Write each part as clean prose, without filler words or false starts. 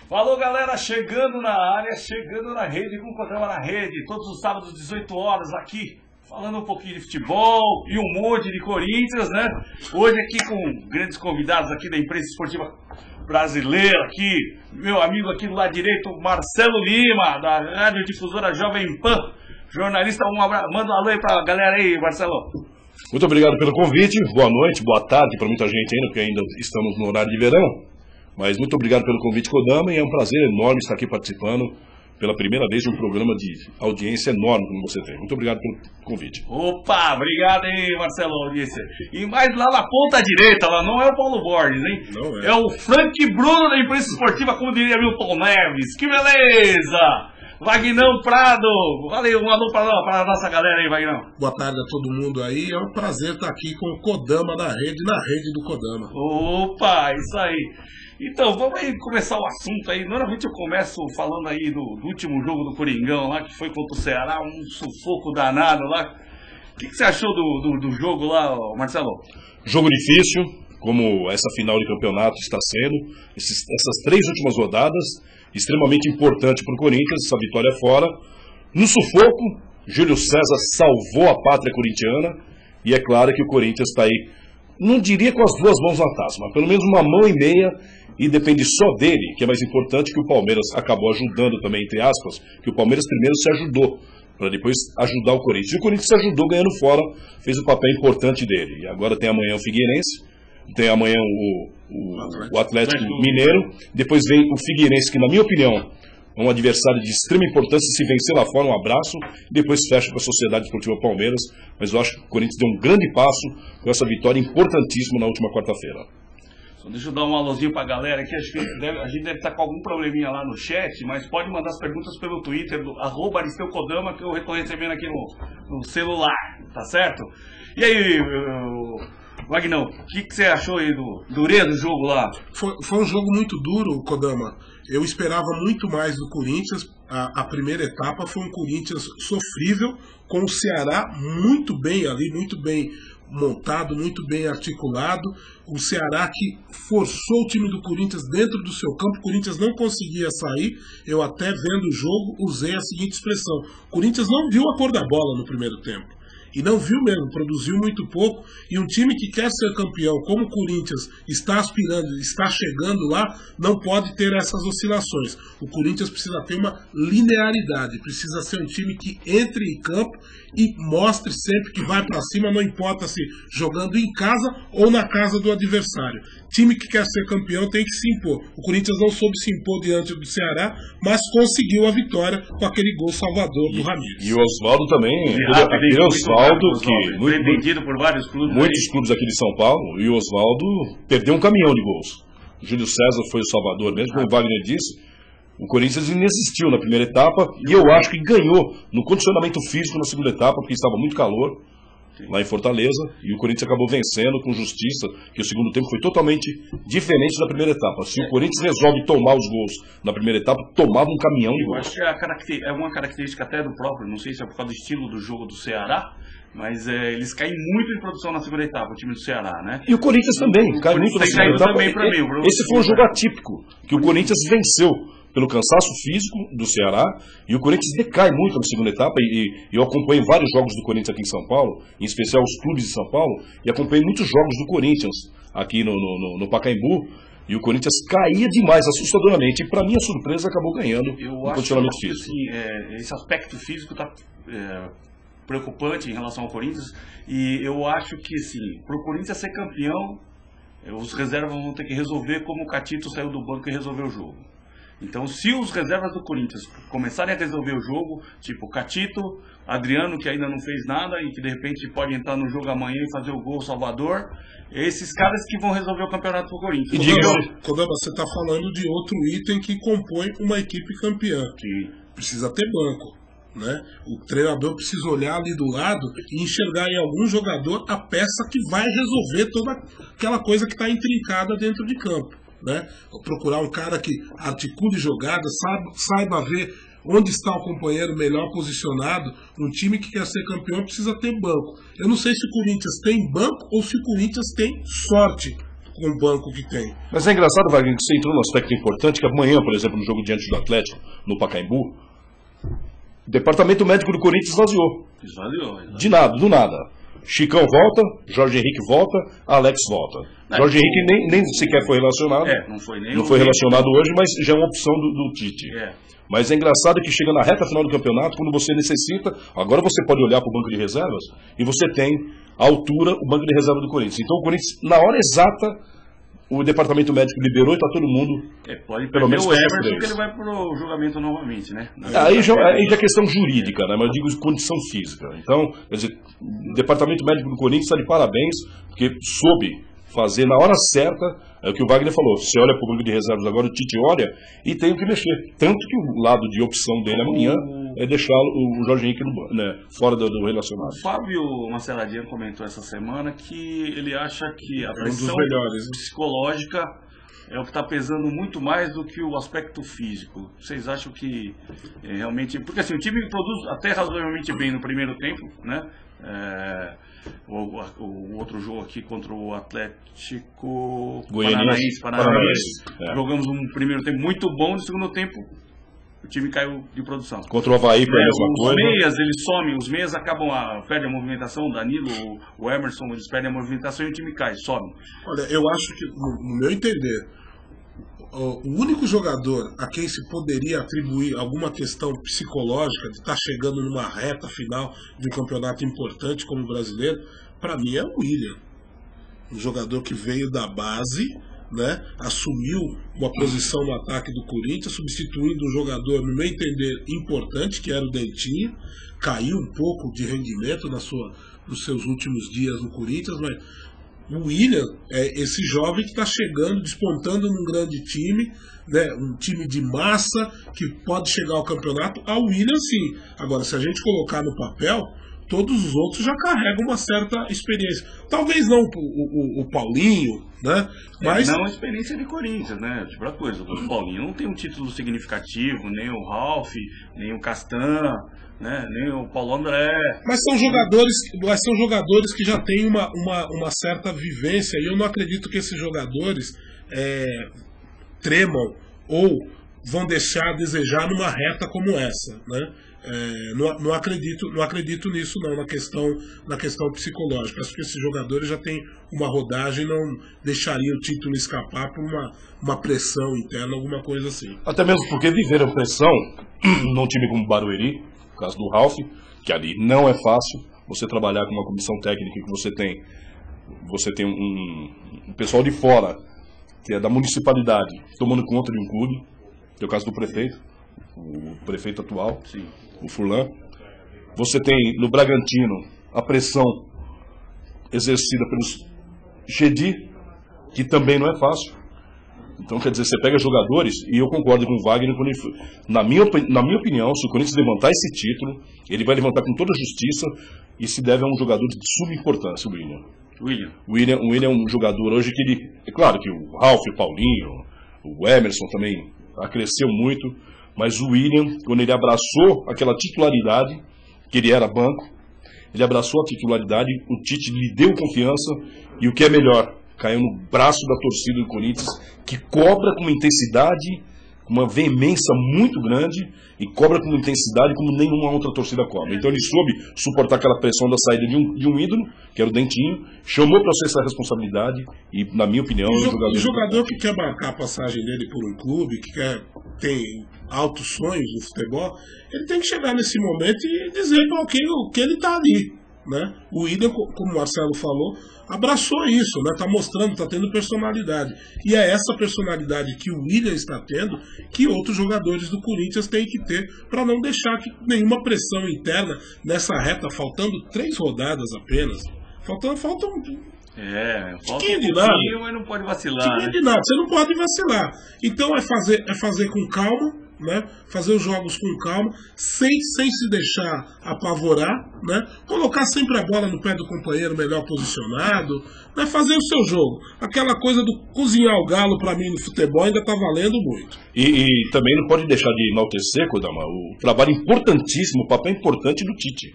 Falou, galera, chegando na área, chegando na rede, com o programa na rede, todos os sábados, 18 horas, aqui, falando um pouquinho de futebol e um monte de Corinthians, né? Hoje aqui com grandes convidados aqui da imprensa esportiva brasileira, aqui, meu amigo aqui do lado direito, Marcelo Lima, da radiodifusora Jovem Pan, jornalista, manda um alô aí pra galera aí, Marcelo. Muito obrigado pelo convite, boa noite, boa tarde para muita gente ainda, porque ainda estamos no horário de verão. Mas muito obrigado pelo convite, Kodama, e é um prazer enorme estar aqui participando pela primeira vez de um programa de audiência enorme como você tem. Muito obrigado pelo convite. Opa, obrigado aí, Marcelo, audiência. E mais lá na ponta direita, lá não é o Paulo Borges, hein? Não é. É o Frank Bruno da imprensa esportiva, como diria Milton Neves. Que beleza! Vagnão Prado, valeu, um alô para a nossa galera aí, Vagnão. Boa tarde a todo mundo aí, é um prazer estar aqui com o Kodama na rede do Kodama. Opa, isso aí. Então, vamos aí começar o assunto aí. Normalmente eu começo falando aí do último jogo do Coringão lá, que foi contra o Ceará, um sufoco danado lá. O que você achou do jogo lá, Marcelo? Jogo difícil, como essa final de campeonato está sendo. Essas três últimas rodadas, extremamente importante para o Corinthians, essa vitória fora. No sufoco, Júlio César salvou a pátria corintiana. E é claro que o Corinthians está aí, não diria com as duas mãos na taça, mas pelo menos uma mão e meia, e depende só dele, que é mais importante, que o Palmeiras acabou ajudando também, entre aspas, que o Palmeiras primeiro se ajudou, para depois ajudar o Corinthians. E o Corinthians se ajudou ganhando fora, fez o papel importante dele. E agora tem amanhã o Figueirense, tem amanhã o Atlético Mineiro, depois vem o Figueirense, que na minha opinião é um adversário de extrema importância. Se vencer lá fora, um abraço, e depois fecha com a Sociedade Esportiva Palmeiras. Mas eu acho que o Corinthians deu um grande passo com essa vitória importantíssima na última quarta-feira. Só deixa eu dar um alôzinho pra galera aqui, acho que a gente deve estar com algum probleminha lá no chat, mas pode mandar as perguntas pelo Twitter, do @AristeuCodama, que eu estou recebendo aqui no celular, tá certo? E aí, Vagnão, o que você achou aí do dureza do jogo lá? Foi um jogo muito duro, Kodama. Eu esperava muito mais do Corinthians. A primeira etapa foi um Corinthians sofrível, com o Ceará muito bem ali, muito bem montado, muito bem articulado. O Ceará que forçou o time do Corinthians dentro do seu campo. O Corinthians não conseguia sair. Eu até vendo o jogo usei a seguinte expressão: o Corinthians não viu a cor da bola no primeiro tempo. E não viu mesmo, produziu muito pouco. E um time que quer ser campeão, como o Corinthians está aspirando, está chegando lá, não pode ter essas oscilações. O Corinthians precisa ter uma linearidade, precisa ser um time que entre em campo e mostre sempre que vai para cima, não importa se jogando em casa ou na casa do adversário. Time que quer ser campeão tem que se impor. O Corinthians não soube se impor diante do Ceará, mas conseguiu a vitória com aquele gol salvador do Ramires. E o Oswaldo também, aquele Oswaldo que foi vendido por vários clubes. Muitos clubes aqui de São Paulo, e o Oswaldo perdeu um caminhão de gols. O Júlio César foi o salvador mesmo, como o Wagner disse. O Corinthians inexistiu na primeira etapa e eu acho que ganhou no condicionamento físico na segunda etapa, porque estava muito calor lá em Fortaleza, e o Corinthians acabou vencendo com justiça, que o segundo tempo foi totalmente diferente da primeira etapa. Se o Corinthians resolve tomar os gols na primeira etapa, tomava um caminhão de gols. Eu acho que é uma característica até do próprio, não sei se é por causa do estilo do jogo do Ceará, mas eles caem muito em produção na segunda etapa, o time do Ceará, né? E o Corinthians também cai muito na segunda etapa. Esse foi um jogo atípico, que o Corinthians venceu pelo cansaço físico do Ceará, e o Corinthians decai muito na segunda etapa, e eu acompanhei vários jogos do Corinthians aqui em São Paulo, em especial os clubes de São Paulo, e acompanhei muitos jogos do Corinthians aqui no Pacaembu, e o Corinthians caía demais, assustadoramente, e para minha surpresa acabou ganhando no condicionamento físico. Assim, esse aspecto físico está preocupante em relação ao Corinthians, e eu acho que assim, para o Corinthians ser campeão, os reservas vão ter que resolver como o Catito saiu do banco e resolveu o jogo. Então, se os reservas do Corinthians começarem a resolver o jogo, tipo Catito, Adriano, que ainda não fez nada e que de repente pode entrar no jogo amanhã e fazer o gol Salvador, esses caras que vão resolver o campeonato do Corinthians. Kodama, você está falando de outro item que compõe uma equipe campeã. Sim. Precisa ter banco, né? O treinador precisa olhar ali do lado e enxergar em algum jogador a peça que vai resolver toda aquela coisa que está intrincada dentro de campo. Né? Procurar um cara que articule jogadas, saiba ver onde está o companheiro melhor posicionado. Um time que quer ser campeão precisa ter banco. Eu não sei se o Corinthians tem banco ou se o Corinthians tem sorte com o banco que tem. Mas é engraçado, Wagner, que você entrou num aspecto importante, que amanhã, por exemplo, no jogo diante do Atlético, no Pacaembu, o departamento médico do Corinthians esvaziou. De nada, do nada. Chicão volta, Jorge Henrique volta, Alex volta. Jorge Henrique nem sequer foi relacionado. Não foi relacionado hoje, mas já é uma opção do Tite. Mas é engraçado que chega na reta final do campeonato, quando você necessita, agora você pode olhar para o banco de reservas e você tem à altura o banco de reserva do Corinthians. Então o Corinthians, na hora exata, o departamento médico liberou e está todo mundo. Pode pelo menos o Emerson, que ele vai para o julgamento novamente, né? Aí já é questão jurídica, né? Mas eu digo condição física. Então, quer dizer, o departamento médico do Corinthians está de parabéns, porque soube fazer na hora certa, é o que o Wagner falou. Você olha para o banco de reservas agora, o Tite olha e tem o que mexer. Tanto que o lado de opção dele amanhã é deixar o Jorge Henrique fora do relacionado. O Fábio Maceladinha comentou essa semana que ele acha que a pressão psicológica é o que está pesando muito mais do que o aspecto físico. Vocês acham que realmente... Porque assim, o time produz até razoavelmente bem no primeiro tempo, né? O outro jogo aqui contra o Atlético Paranaense. Jogamos um primeiro tempo muito bom, no segundo tempo o time caiu de produção. Contra o Avaí foi a mesma coisa. Os meias, eles somem, os meias acabam, perdem a movimentação, o Danilo, o Emerson, eles perdem a movimentação e o time cai, some. Olha, eu acho que, no meu entender, o único jogador a quem se poderia atribuir alguma questão psicológica de estar chegando numa reta final de um campeonato importante como o brasileiro, para mim é o William. Um jogador que veio da base, né, assumiu uma posição no ataque do Corinthians, substituindo um jogador, no meu entender, importante, que era o Dentinho. Caiu um pouco de rendimento nos seus últimos dias no Corinthians, mas o William é esse jovem que está chegando, despontando num grande time, né, um time de massa que pode chegar ao campeonato. Ao William, sim. Agora, se a gente colocar no papel, todos os outros já carregam uma certa experiência. Talvez não o Paulinho, né? Mas não a experiência de Corinthians, né? Tipo a coisa. O Paulinho não tem um título significativo, nem o Ralf, nem o Castan, né? Nem o Paulo André. Mas são jogadores que já têm uma certa vivência, e eu não acredito que esses jogadores tremam ou vão deixar a desejar numa reta como essa, né? Não acredito nisso não, na questão psicológica. Acho que esses jogadores já têm uma rodagem, não deixaria o título escapar por uma pressão interna, alguma coisa assim. Até mesmo porque viveram pressão num time como o Barueri, no caso do Ralf, que ali não é fácil você trabalhar com uma comissão técnica que você tem um pessoal de fora, que é da municipalidade, tomando conta de um clube, que é o caso do prefeito, o prefeito atual, sim, o Furlan. Você tem no Bragantino a pressão exercida pelos Gedi, que também não é fácil. Então, quer dizer, você pega jogadores, e eu concordo com o Wagner, quando ele, na minha opinião, se o Corinthians levantar esse título, ele vai levantar com toda a justiça, e se deve a um jogador de subimportância, o William é um jogador hoje que ele... É claro que o Ralf, o Paulinho, o Emerson também cresceu muito, mas o William, quando ele abraçou aquela titularidade, que ele era banco, ele abraçou a titularidade, o Tite lhe deu confiança, e o que é melhor, caiu no braço da torcida do Corinthians, que cobra com uma intensidade, com uma veemência muito grande, e cobra com uma intensidade como nenhuma outra torcida cobra. Então ele soube suportar aquela pressão da saída de um ídolo, que era o Dentinho, chamou para você essa responsabilidade, e na minha opinião... O jogador que quer marcar a passagem dele por um clube, que tem altos sonhos no futebol, ele tem que chegar nesse momento e dizer para o que ele está ali, né? O William, como o Marcelo falou, abraçou isso, né? Está mostrando, está tendo personalidade. E é essa personalidade que o William está tendo que outros jogadores do Corinthians têm que ter, para não deixar que nenhuma pressão interna nessa reta, faltando 3 rodadas apenas. Faltam tiquinho de nada, mas não pode vacilar. Tiquinho de nada, você não pode vacilar. Então é fazer com calma, né? Fazer os jogos com calma, sem se deixar apavorar, né? Colocar sempre a bola no pé do companheiro melhor posicionado, né? Fazer o seu jogo. Aquela coisa do cozinhar o galo, para mim, no futebol ainda está valendo muito. E também não pode deixar de enaltecer, Kodama, o trabalho importantíssimo, o papel importante do Tite.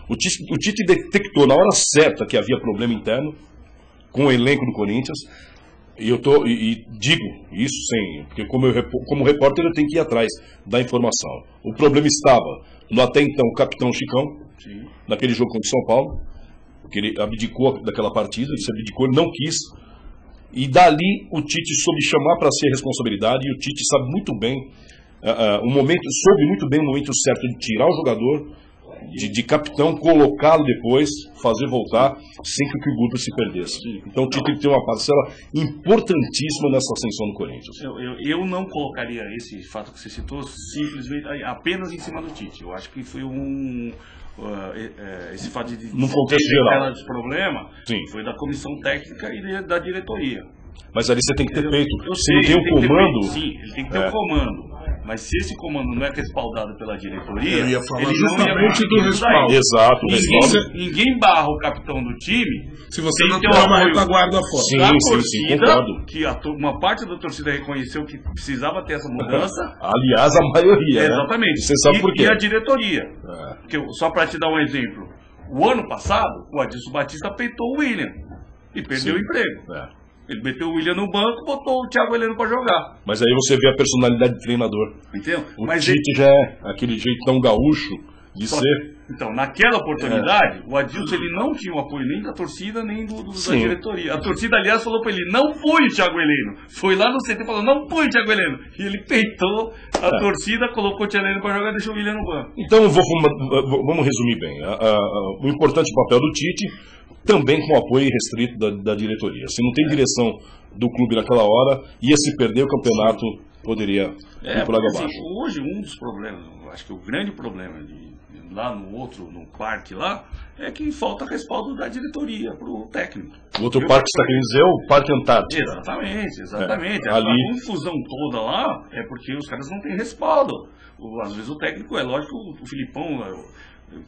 O Tite detectou na hora certa que havia problema interno com o elenco do Corinthians, e digo isso porque como repórter eu tenho que ir atrás da informação. O problema estava no até então o capitão Chicão, sim, naquele jogo contra o São Paulo, que ele abdicou daquela partida, ele não quis. E dali o Tite soube chamar para si a responsabilidade, e o Tite sabe muito bem soube muito bem o momento certo de tirar o jogador de capitão, colocá-lo depois, fazer voltar, sem que o grupo se perdesse. Então o Tite tem uma parcela importantíssima nessa ascensão do Corinthians. Eu não colocaria esse fato que você citou simplesmente apenas em cima do Tite. Eu acho que foi esse fato de no contexto geral de problema, sim, foi da comissão técnica e da diretoria. Mas ali você tem que ter peito. Se não tem o comando... Sim, ele tem que ter o comando. Mas se esse comando não é respaldado pela diretoria, eu ia falar ele justamente do respaldo. Exato. Ninguém barra o capitão do time se você não tem uma retaguarda fora. Sim, torcida, que uma parte da torcida reconheceu que precisava ter essa mudança. Aliás, a maioria. Exatamente. Né? Você sabe por quê? E a diretoria. Só para te dar um exemplo. O ano passado, o Adilson Batista peitou o William e perdeu o emprego. Ele meteu o William no banco e botou o Thiago Heleno para jogar. Mas aí você vê a personalidade do treinador. Entendeu? O Tite já é aquele jeito tão gaúcho de ser. Então, naquela oportunidade, o Adilson ele não tinha o apoio nem da torcida, nem da diretoria. A torcida, aliás, falou para ele, não põe o Thiago Heleno. Foi lá no CT e falou, não põe o Thiago Heleno. E ele peitou a torcida, colocou o Thiago Heleno para jogar e deixou o William no banco. Então, vamos resumir bem. O importante papel do Tite, também com o apoio restrito da diretoria. Se não tem direção do clube naquela hora, ia se perder o campeonato, poderia ir por água abaixo. Hoje, um dos problemas, acho que o grande problema lá no parque lá, é que falta respaldo da diretoria para o técnico. O outro parque que você está querendo dizer é o Parque Antártico. Exatamente. Ali... A confusão toda lá é porque os caras não têm respaldo. Às vezes o técnico, é lógico, o Filipão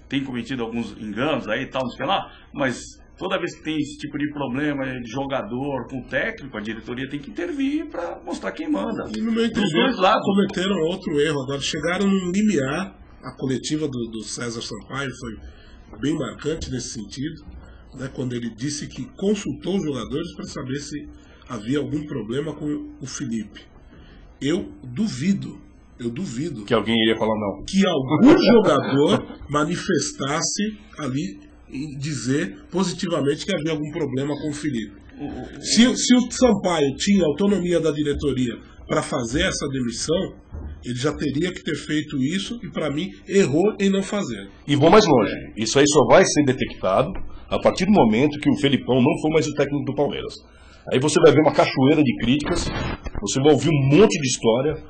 tem cometido alguns enganos aí e tal, não sei lá, mas toda vez que tem esse tipo de problema de jogador com o técnico, a diretoria tem que intervir para mostrar quem manda. E no meu entender, cometeram outro erro agora, chegaram no limiar. A coletiva do César Sampaio foi bem marcante nesse sentido, né, quando ele disse que consultou os jogadores para saber se havia algum problema com o Felipe. Eu duvido que alguém iria falar não. Que algum jogador manifestasse ali e dizer positivamente que havia algum problema com o Felipe. Se o Sampaio tinha autonomia da diretoria para fazer essa demissão, ele já teria que ter feito isso e, para mim, errou em não fazer. E vou mais longe. Isso aí só vai ser detectado a partir do momento que o Felipão não for mais o técnico do Palmeiras. Aí você vai ver uma cachoeira de críticas, você vai ouvir um monte de história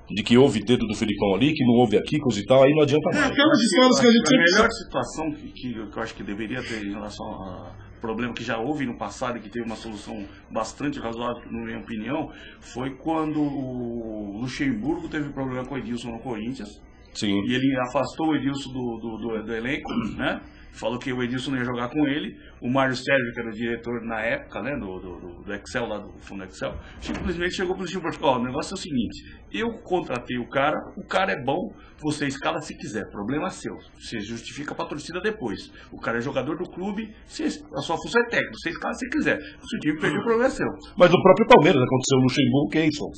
de que houve dedo do Felipão ali, que não houve aqui, coisa e tal, aí não adianta mais. Aquelas histórias que a gente... A melhor situação que eu acho que deveria ter em relação a problema que já houve no passado e que teve uma solução bastante razoável, na minha opinião, foi quando o Luxemburgo teve problema com o Edilson no Corinthians. Sim. E ele afastou o Edilson do elenco, né? Falou que o Edilson não ia jogar com ele. O Mário Sérgio, que era o diretor na época, né, do Excel, lá do fundo Excel, simplesmente chegou para o Luxemburgo e falou, o negócio é o seguinte, eu contratei o cara é bom, você escala se quiser, problema é seu, você justifica para a torcida depois. O cara é jogador do clube, a sua função é técnica, você escala se quiser. Se o time perder, o problema é seu. Mas no próprio Palmeiras aconteceu o Luxemburgo Keyson.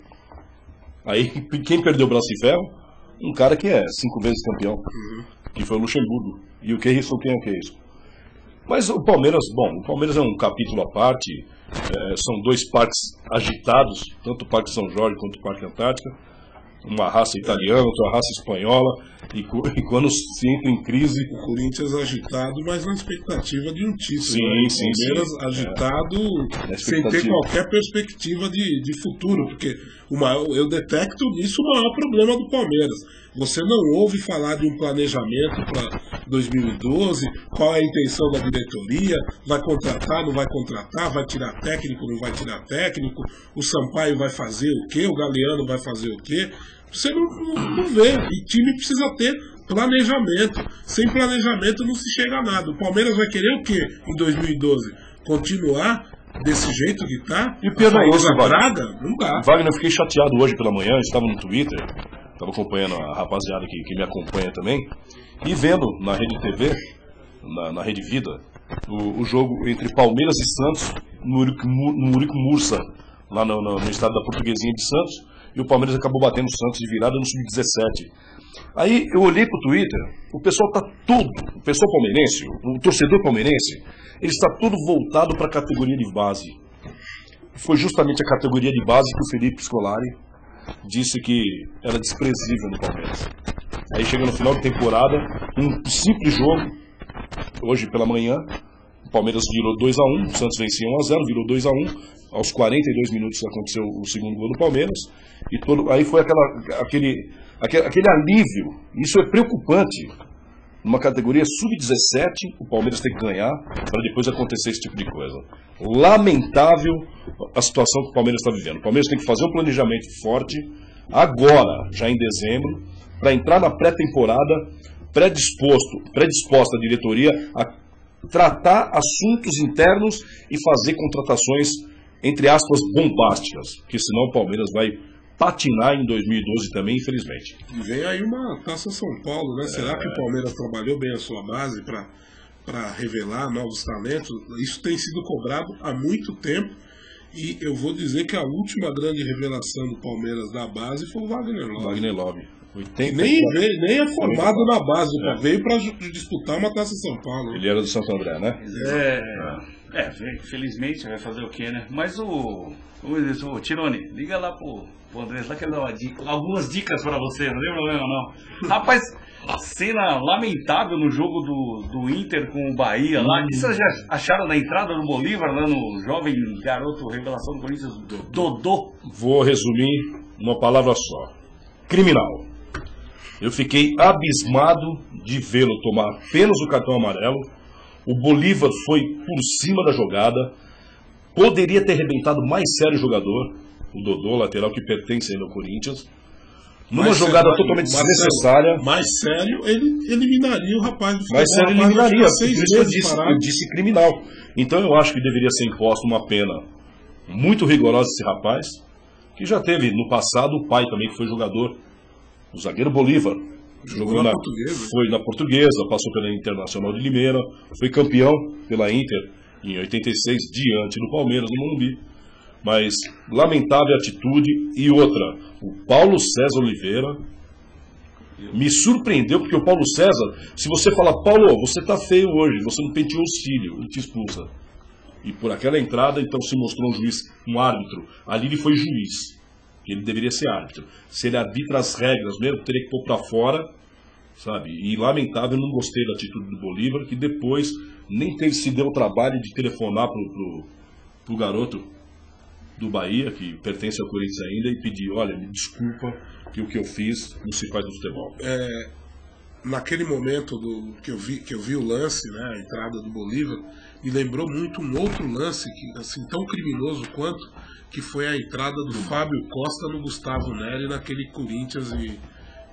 Aí quem perdeu o braço e ferro? Um cara que é 5 vezes campeão, que foi o Luxemburgo. E o Keyson, quem é o Keyson? Mas o Palmeiras é um capítulo à parte, são dois parques agitados, tanto o Parque São Jorge quanto o Parque Antártica, uma raça italiana, outra raça espanhola, e quando se entra em crise... O Corinthians agitado, mas na expectativa de um título. Sim, o Palmeiras agitado, sem ter qualquer perspectiva de futuro, porque eu detecto nisso o maior problema do Palmeiras. Você não ouve falar de um planejamento para 2012, qual é a intenção da diretoria, vai contratar, não vai contratar, vai tirar técnico, não vai tirar técnico, o Sampaio vai fazer o quê, o Galeano vai fazer o quê. Você não vê, e time precisa ter planejamento. Sem planejamento não se chega a nada. O Palmeiras vai querer o quê em 2012? Continuar desse jeito que tá? E o pior é isso, Braga? Não dá. Wagner, eu fiquei chateado hoje pela manhã, estava no Twitter, estava acompanhando a rapaziada que me acompanha também, e vendo na Rede TV, na Rede Vida, o jogo entre Palmeiras e Santos, no Murico Mursa, lá no estádio da Portuguesinha de Santos, e o Palmeiras acabou batendo o Santos de virada no Sub-17. Aí eu olhei pro Twitter, o pessoal o pessoal palmeirense, o torcedor palmeirense, ele está todo voltado para a categoria de base. Foi justamente a categoria de base que o Felipe Scolari disse que era desprezível no Palmeiras. Aí chega no final de temporada, um simples jogo, hoje pela manhã, o Palmeiras virou 2-1, o Santos vencia 1-0, virou 2-1, aos 42 minutos aconteceu o segundo gol do Palmeiras, e aí foi aquele alívio. Isso é preocupante. Numa categoria sub-17, o Palmeiras tem que ganhar para depois acontecer esse tipo de coisa. Lamentável a situação que o Palmeiras está vivendo. O Palmeiras tem que fazer um planejamento forte, agora, já em dezembro, para entrar na pré-temporada predisposta a diretoria a tratar assuntos internos e fazer contratações, entre aspas, bombásticas, porque senão o Palmeiras vai patinar em 2012 também, infelizmente. E vem aí uma Taça São Paulo, né? Será que o Palmeiras trabalhou bem a sua base para revelar novos talentos? Isso tem sido cobrado há muito tempo, e eu vou dizer que a última grande revelação do Palmeiras da base foi o Wagner Love. Wagner Love. Nem é formado na base, veio para disputar uma Taça São Paulo. Ele era do Santo André, né? Felizmente vai fazer o quê, né? Mas o Tirone, liga lá pro Andrés lá que ele dá algumas dicas pra você, não tem problema não. Rapaz, cena lamentável no jogo do Inter com o Bahia lá. O que vocês já acharam da entrada do Bolívar lá no jovem garoto revelação do Corinthians, Dodô? Vou resumir uma palavra só: criminal. Eu fiquei abismado de vê-lo tomar apenas o cartão amarelo. O Bolívar foi por cima da jogada. Poderia ter arrebentado mais sério o jogador, o Dodô, lateral que pertence ainda ao Corinthians. Numa jogada totalmente desnecessária. Mais sério, ele eliminaria o rapaz do futebol. Mais sério, eliminaria. Eu disse criminal. Então eu acho que deveria ser imposta uma pena muito rigorosa a esse rapaz, que já teve no passado o pai também, que foi jogador, o zagueiro Bolívar. Jogou na Portuguesa. Foi na Portuguesa, passou pela Internacional de Limeira, foi campeão pela Inter em 86, diante do Palmeiras, no Morumbi. Mas lamentável atitude. E outra, o Paulo César Oliveira me surpreendeu, porque o Paulo César, se você falar, Paulo, você tá feio hoje, você não penteou os cílios, ele te expulsa. E por aquela entrada, então, se mostrou um juiz, um árbitro. Ali ele foi juiz, ele deveria ser árbitro. Se ele arbitra as regras mesmo, teria que pôr pra fora, sabe? E lamentável, eu não gostei da atitude do Bolívar, que depois nem se deu o trabalho de telefonar pro garoto do Bahia, que pertence ao Corinthians ainda, e pedir, olha, me desculpa que o que eu fiz não se faz no futebol. Naquele momento que eu vi o lance, né, a entrada do Bolívar, me lembrou muito um outro lance, que, assim, tão criminoso quanto, que foi a entrada do Fábio Costa no Gustavo Neri, naquele Corinthians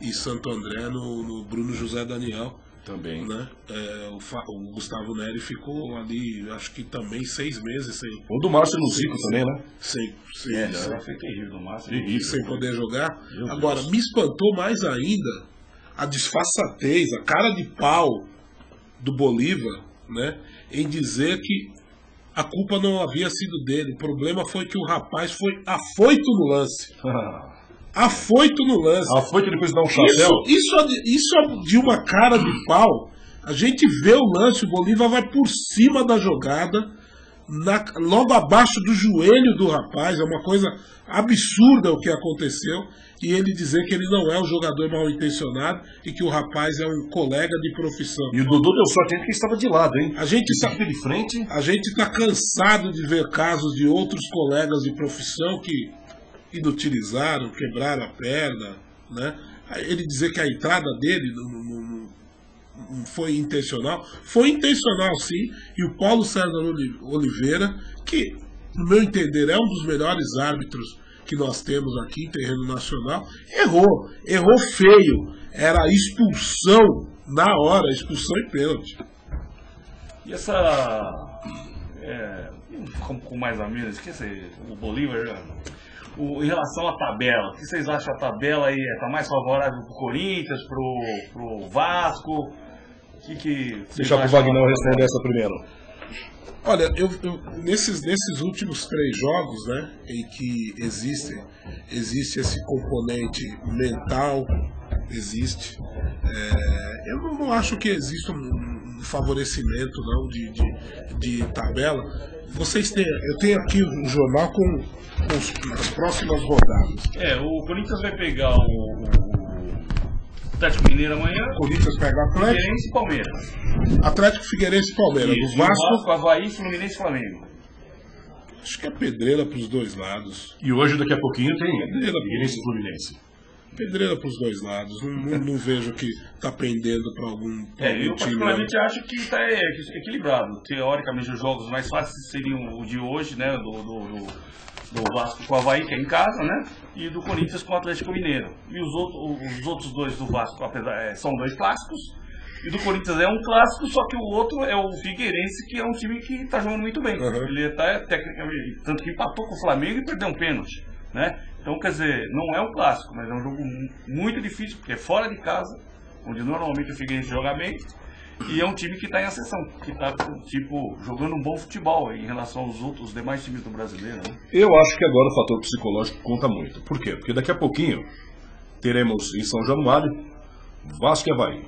e Santo André, no Bruno José Daniel. Também. Né? O Gustavo Neri ficou ali, acho que também 6 meses sem. O do Márcio no Zico também, né? Foi terrível do Márcio. Sem poder jogar. Agora, me espantou mais ainda a disfarçatez, a cara de pau do Bolívar, né, em dizer que a culpa não havia sido dele. O problema foi que o rapaz foi afoito no lance. Afoito no lance. Afoito depois de dar um chapéu. Isso de uma cara de pau. A gente vê o lance, o Bolívar vai por cima da jogada, logo abaixo do joelho do rapaz. É uma coisa absurda o que aconteceu. E ele dizer que ele não é um jogador mal intencionado e que o rapaz é um colega de profissão. E o Dodô deu sorte que estava de lado, hein? A gente está cansado de ver casos de outros colegas de profissão que inutilizaram, quebraram a perna, né? Ele dizer que a entrada dele não foi intencional. Foi intencional, sim. E o Paulo César Oliveira, que, no meu entender, é um dos melhores árbitros que nós temos aqui em terreno nacional, errou feio. Era expulsão na hora, expulsão e pênalti. E essa, com mais ou menos, o Bolívar, em relação à tabela, o que vocês acham? A tabela aí está mais favorável para o Corinthians, para o Vasco? Deixa para o Wagner responder essa primeiro. Olha, nesses últimos 3 jogos, né, em que existe esse componente mental, eu não acho que exista um favorecimento não de tabela. Eu tenho aqui um jornal com as próximas rodadas. O Corinthians vai pegar o Atlético Mineiro amanhã. O Corinthians pega o Atlético. Figueirense e Palmeiras. Atlético, Figueirense e Palmeiras. Isso, O Vasco, Avaí, Fluminense e Flamengo. Acho que é pedreira para os dois lados. E hoje, daqui a pouquinho, tem Figueirense e Fluminense. Pedreira para os dois lados. Não vejo que está pendendo para algum eu time. particularmente acho que está equilibrado. Teoricamente, os jogos mais fáceis seriam o de hoje, né? Do Vasco com o Avaí, que é em casa, né? E do Corinthians com o Atlético Mineiro. E os outros dois do Vasco, são 2 clássicos. E do Corinthians é um clássico, só que o outro é o Figueirense, que é um time que está jogando muito bem. Uhum. Ele está tecnicamente, tanto que empatou com o Flamengo e perdeu um pênalti, né? Então, quer dizer, não é um clássico, mas é um jogo muito difícil, porque é fora de casa, onde normalmente o Figueirense joga bem. E é um time que está em ascensão, que está jogando um bom futebol em relação aos outros demais times do brasileiro. Né? Eu acho que agora o fator psicológico conta muito. Por quê? Porque daqui a pouquinho teremos em São Januário Vasco e Avaí.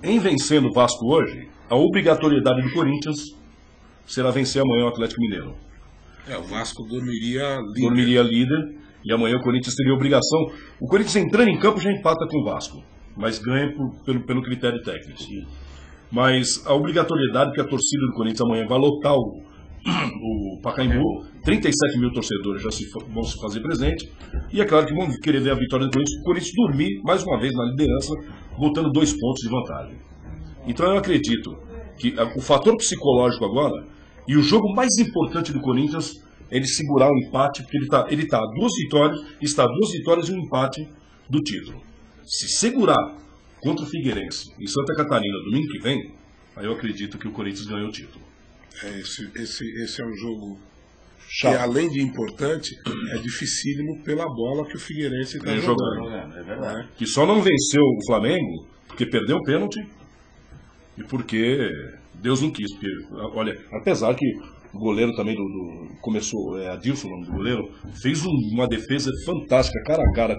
Em vencendo o Vasco hoje, a obrigatoriedade do Corinthians será vencer amanhã o Atlético Mineiro. O Vasco dormiria líder e amanhã o Corinthians teria a obrigação. O Corinthians entrando em campo já empata com o Vasco, mas ganha pelo critério técnico. Mas a obrigatoriedade que a torcida do Corinthians amanhã vai lotar o Pacaembu, 37 mil torcedores já vão se fazer presente, e é claro que vão querer ver a vitória do Corinthians, o Corinthians dormir mais uma vez na liderança, botando 2 pontos de vantagem. Então eu acredito que o fator psicológico agora, e o jogo mais importante do Corinthians, é ele segurar o empate, porque ele está a 2 vitórias, está a 2 vitórias e um empate do título. Se segurar contra o Figueirense em Santa Catarina domingo que vem, aí eu acredito que o Corinthians ganhou o título. Esse é um jogo chato. Que, além de importante, é dificílimo pela bola que o Figueirense está jogando. É verdade. Que só não venceu o Flamengo porque perdeu o pênalti e porque Deus não quis. Porque, olha, apesar que o goleiro também começou, Adilson, o nome do goleiro, fez uma defesa fantástica, cara a cara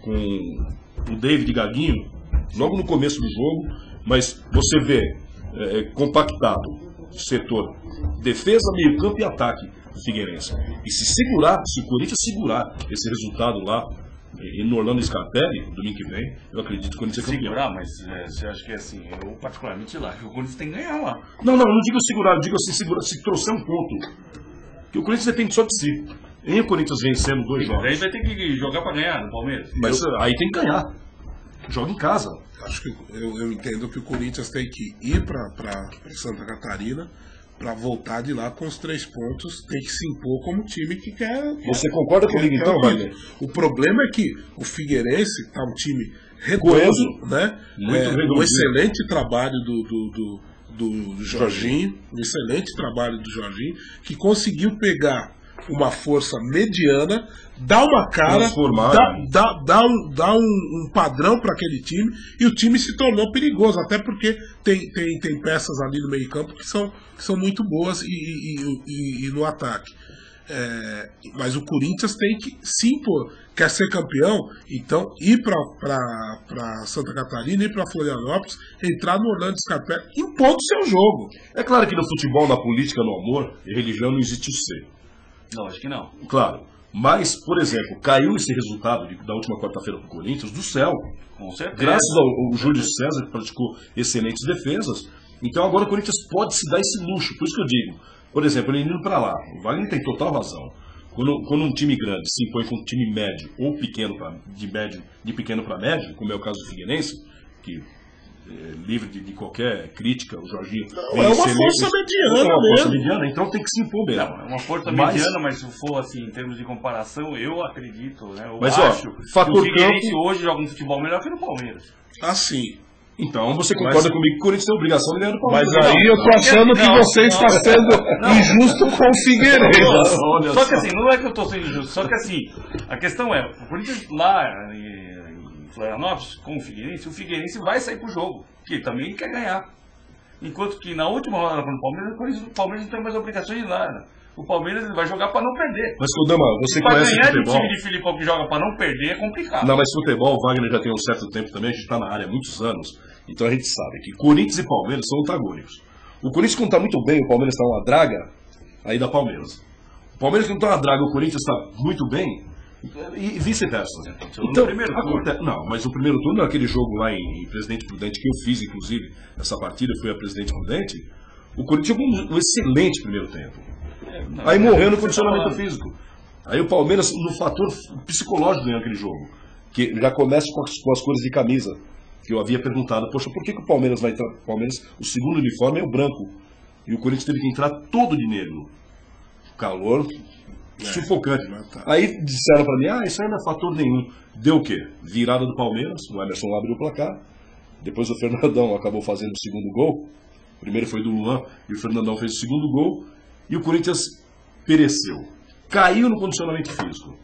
com o David Gaguinho, logo no começo do jogo, mas você vê compactado setor defesa, meio campo e ataque do Figueirense. E se o Corinthians segurar esse resultado lá no Orlando Scarpelli, domingo que vem, eu acredito que o Corinthians é campeão. Segurar, mas você acha que é assim, eu particularmente lá, que o Corinthians tem que ganhar lá. Não digo segurar, eu digo assim, segurar, se trouxer um ponto. Que o Corinthians depende só de si. E o Corinthians vencendo 2 jogos. Aí vai ter que jogar para ganhar no Palmeiras. Mas aí tem que ganhar. Joga em casa. Acho que eu entendo que o Corinthians tem que ir para Santa Catarina para voltar de lá com os 3 pontos, tem que se impor como time que quer. Você concorda comigo então, Wagner? O problema é que o Figueirense está um time redondo, né? Um excelente trabalho do Jorginho, um excelente trabalho do Jorginho, que conseguiu pegar uma força mediana, dá uma cara, dá um padrão para aquele time, e o time se tornou perigoso, até porque tem peças ali no meio campo que são muito boas e no ataque. Mas o Corinthians tem que se impor, quer ser campeão, então ir para Santa Catarina, ir para Florianópolis, entrar no Orlando Scarpelli, impondo o seu jogo. É claro que no futebol, na política, no amor e religião não existe o ser. Não, acho que não. Claro. Mas, por exemplo, caiu esse resultado da última quarta-feira para o Corinthians do céu. Com certeza. Graças ao Júlio César, que praticou excelentes defesas. Então agora o Corinthians pode se dar esse luxo. Por isso que eu digo, por exemplo, ele indo para lá, o Wagner tem total razão. Quando um time grande se impõe com um time médio ou pequeno de pequeno para médio, como é o caso do Figueirense, que livre de qualquer crítica, o Jorginho. É uma força mediana. Então tem que se impor mesmo. Não, é uma força mediana, mas se for assim, em termos de comparação, eu acredito, né? Mas acho fator que o Figueirense campo hoje joga um futebol melhor que no Palmeiras. Assim. Então você concorda comigo que o Corinthians tem a obrigação de ganhar do Palmeiras. Mas aí eu tô achando que você está sendo injusto com o Figueirense. Só que assim, não é que eu tô sendo injusto, só que assim, a questão é, o Corinthians lá em Florianópolis, com o Figueirense vai sair pro jogo, que também quer ganhar. Enquanto que na última rodada contra o Palmeiras não tem mais obrigações de nada. O Palmeiras vai jogar para não perder. Mas, Kodama, você conhece ganhar futebol? de time de Filipão que joga para não perder é complicado. Não, mas futebol, o Wagner já tem um certo tempo também, a gente está na área há muitos anos, então a gente sabe que Corinthians e Palmeiras são antagônicos. O Corinthians, quando está muito bem, o Palmeiras está uma draga, aí dá Palmeiras. O Palmeiras, quando está uma draga, o Corinthians está muito bem, e vice-versa. Então, não, mas o primeiro turno, aquele jogo lá em Presidente Prudente, que eu fiz, inclusive, essa partida, fui a Presidente Prudente, o Corinthians jogou um excelente primeiro tempo. Aí morreu no condicionamento físico. Aí o Palmeiras, no fator psicológico, ganhou aquele jogo. Que já começa com as cores de camisa. Que eu havia perguntado, poxa, por que o Palmeiras vai entrar? O Palmeiras, o segundo uniforme é o branco. E o Corinthians teve que entrar todo de negro. Calor sufocante. Aí disseram pra mim, isso aí não é fator nenhum. Deu o quê? Virada do Palmeiras, o Emerson abriu o placar. Depois o Fernandão acabou fazendo o segundo gol. O primeiro foi do Luan e o Fernandão fez o segundo gol. E o Corinthians pereceu. Caiu no condicionamento físico.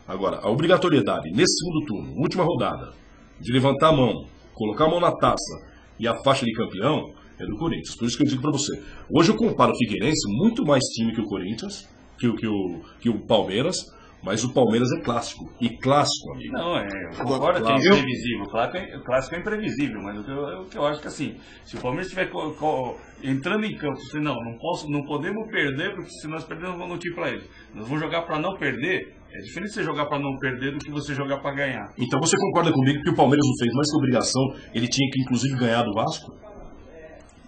Agora, a obrigatoriedade, nesse segundo turno, última rodada, de levantar a mão, colocar a mão na taça e a faixa de campeão, é do Corinthians. Por isso que eu digo para você. Hoje eu comparo o Figueirense, muito mais time que o Corinthians, que o Palmeiras, mas o Palmeiras é clássico. E clássico, amigo. Não, agora tem imprevisível. Claro que o clássico é imprevisível, mas o que eu acho que assim, se o Palmeiras estiver entrando em campo, você não podemos perder, porque se nós perdermos, vamos notar para eles. Nós vamos jogar para não perder. É diferente você jogar para não perder do que você jogar para ganhar. Então você concorda comigo que o Palmeiras não fez mais que obrigação, ele tinha que inclusive ganhar do Vasco?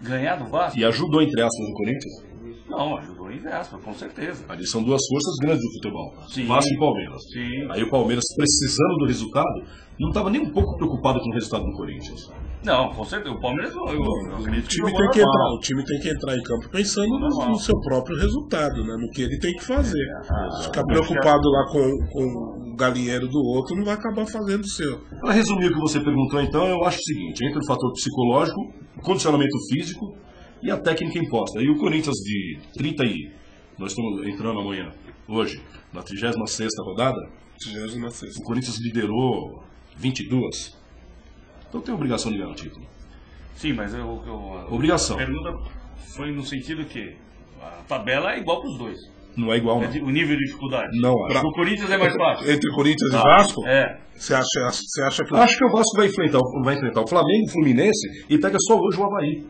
Ganhar do Vasco? E ajudou, entre aspas, o Corinthians? Não, ajudou entre aspas, com certeza. Ali são duas forças grandes do futebol. Sim. Vasco e Palmeiras. Sim. Aí o Palmeiras, precisando do resultado, não estava nem um pouco preocupado com o resultado do Corinthians. Não, com certeza. O Palmeiras, eu acredito que o time tem que entrar em campo pensando no seu próprio resultado, né? No que ele tem que fazer. Ficar preocupado lá com o galinheiro do outro não vai acabar fazendo o seu. Para resumir o que você perguntou, então, eu acho o seguinte: entre o fator psicológico, o condicionamento físico e a técnica imposta. E o Corinthians de 30 e... Nós estamos entrando amanhã, hoje, na 36ª rodada. 36ª. O Corinthians liderou 22. Então tem obrigação de ganhar o título. Sim, mas obrigação. A pergunta foi no sentido que a tabela é igual para os dois. Não é igual, não. O nível de dificuldade. Não acho. O Corinthians é mais fácil. Entre Corinthians e Vasco? É. Você acha que... Acho que o Vasco vai enfrentar o Flamengo, o Fluminense e pega só hoje o Avaí.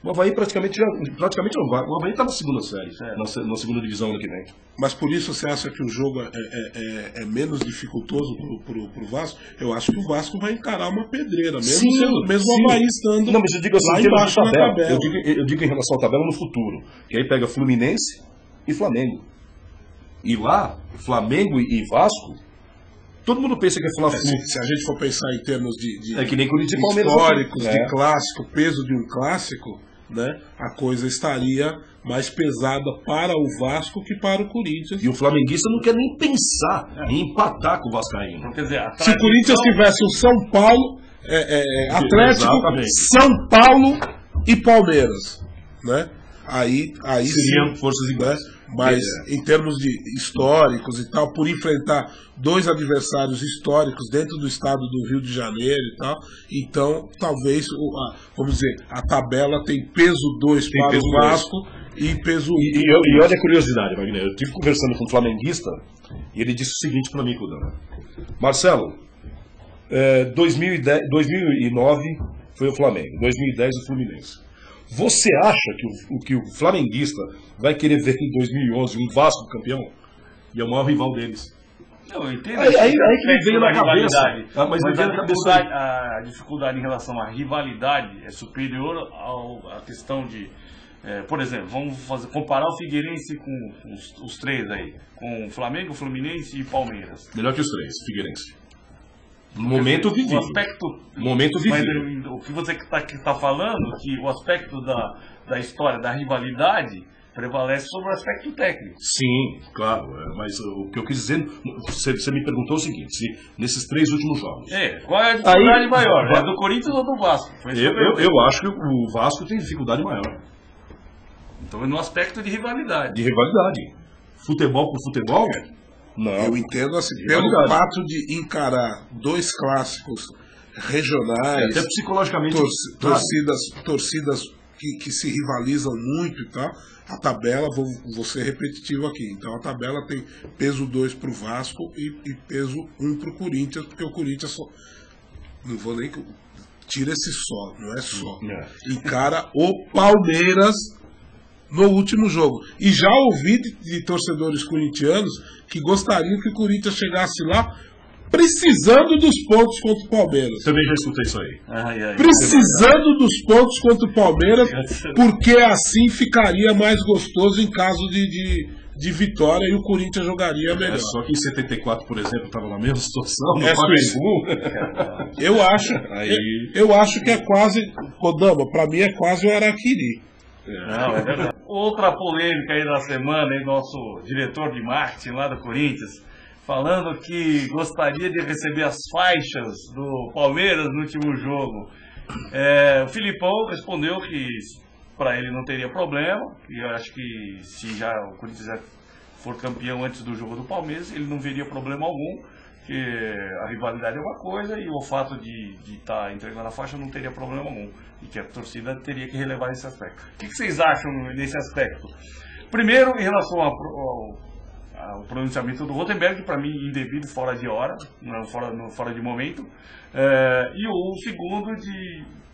O Avaí praticamente não vai. O Avaí está na segunda série, na segunda divisão ano que vem. Mas por isso você acha que o jogo é menos dificultoso para o Vasco? Eu acho que o Vasco vai encarar uma pedreira, mesmo o Avaí estando não, mas eu digo assim, lá embaixo na tabela. Eu digo em relação à tabela no futuro. Que aí pega Fluminense e Flamengo. E lá, Flamengo e Vasco, todo mundo pensa que é Fla-Flu. Se a gente for pensar em termos de é que nem Corinthians e Palmeiras históricos, de clássico, peso de um clássico, né, a coisa estaria mais pesada para o Vasco que para o Corinthians. E o flamenguista não quer nem pensar em empatar com o Vascaíno. Então, quer dizer, se o Corinthians tivesse o São Paulo, Atlético, exatamente. São Paulo e Palmeiras, né? Aí seriam sim, forças iguais. Mas em termos de históricos e tal, por enfrentar dois adversários históricos dentro do estado do Rio de Janeiro e tal, então talvez, vamos dizer, a tabela tem peso 2 para peso o Vasco e peso 1. E olha a curiosidade, Wagner, eu estive conversando com um flamenguista e ele disse o seguinte para mim, Kodama: Marcelo, 2009 foi o Flamengo, 2010 o Fluminense. Você acha que o flamenguista vai querer ver em 2011 um Vasco campeão? E é o maior rival deles. Não, eu entendo. Aí que me veio na cabeça. Mas a dificuldade em relação à rivalidade é superior à questão de... por exemplo, vamos comparar o Figueirense com os três aí. Com o Flamengo, Fluminense e Palmeiras. Melhor que os três, Figueirense. Momento vivido. Momento vivido. Mas o que você está falando, que o aspecto da história, da rivalidade, prevalece sobre o aspecto técnico. Sim, claro. Mas o que eu quis dizer, você me perguntou o seguinte: se nesses 3 últimos jogos. Qual é a dificuldade maior? É do Corinthians ou do Vasco? Eu acho que o Vasco tem dificuldade maior. Então é no aspecto de rivalidade. De rivalidade. Futebol por futebol? Não. Eu entendo assim, pelo fato de encarar dois clássicos regionais, até psicologicamente, torcidas que se rivalizam muito e tal. A tabela, vou ser repetitivo aqui, então a tabela tem peso 2 para o Vasco e peso 1 para o Corinthians, porque o Corinthians só, não vou nem... Tira esse só, não é só. Encara o Palmeiras no último jogo. E já ouvi de torcedores corintianos que gostariam que o Corinthians chegasse lá precisando dos pontos contra o Palmeiras. Também já escutei isso aí. Precisando dos pontos contra o Palmeiras, porque assim ficaria mais gostoso em caso de vitória e o Corinthians jogaria melhor. Só que em 74, por exemplo, estava na mesma situação. Eu acho que é quase, Kodama, para mim é quase o Araquiri. Não, é verdade. Outra polêmica aí da semana, aí, nosso diretor de marketing lá do Corinthians, falando que gostaria de receber as faixas do Palmeiras no último jogo. O Filipão respondeu que para ele não teria problema, e eu acho que se já o Corinthians for campeão antes do jogo do Palmeiras, ele não veria problema algum, que a rivalidade é uma coisa e o fato de estar entregando a faixa não teria problema algum, e que a torcida teria que relevar esse aspecto. O que vocês acham nesse aspecto? Primeiro, em relação ao pronunciamento do Rosenberg, para mim indevido, fora de hora, não fora de momento, e o segundo,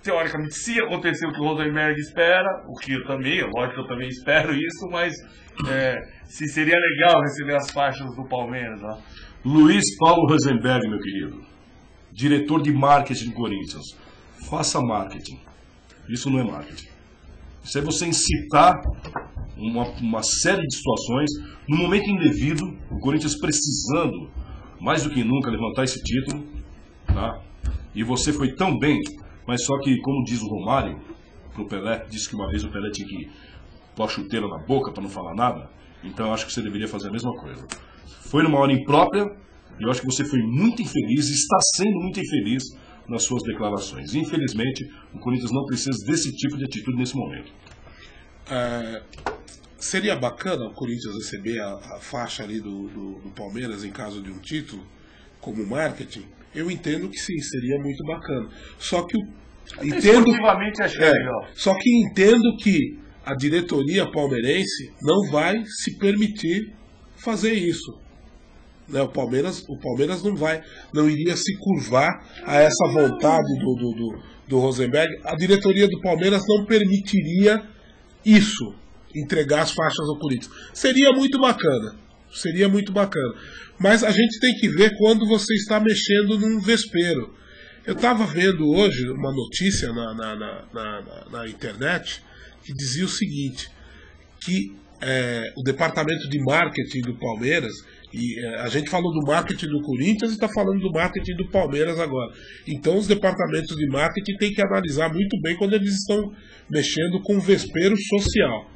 teoricamente, se acontecer o que o Rosenberg espera, o que eu também, lógico que eu também espero isso, mas se seria legal receber as faixas do Palmeiras. Ó. Luiz Paulo Rosenberg, meu querido, diretor de marketing do Corinthians, faça marketing. Isso não é marketing. Isso é você incitar uma série de situações no momento indevido, o Corinthians precisando mais do que nunca levantar esse título, tá? E você foi tão bem, mas só que, como diz o Romário pro Pelé, disse que uma vez o Pelé tinha que pôr a chuteira na boca para não falar nada, então eu acho que você deveria fazer a mesma coisa. Foi numa hora imprópria, e eu acho que você foi muito infeliz, e está sendo muito infeliz nas suas declarações. Infelizmente, o Corinthians não precisa desse tipo de atitude nesse momento. Seria bacana o Corinthians receber a faixa ali do Palmeiras em caso de um título, como marketing? Eu entendo que sim, seria muito bacana. Só que Só que entendo que a diretoria palmeirense não vai se permitir fazer isso. O Palmeiras não iria se curvar a essa vontade do Rosenberg. A diretoria do Palmeiras não permitiria isso, entregar as faixas ao Corinthians. Seria muito bacana, mas a gente tem que ver quando você está mexendo num vespeiro. Eu estava vendo hoje uma notícia na internet que dizia o seguinte, que o departamento de marketing do Palmeiras, e a gente falou do marketing do Corinthians e está falando do marketing do Palmeiras agora. Então os departamentos de marketing têm que analisar muito bem quando eles estão mexendo com o vespeiro social.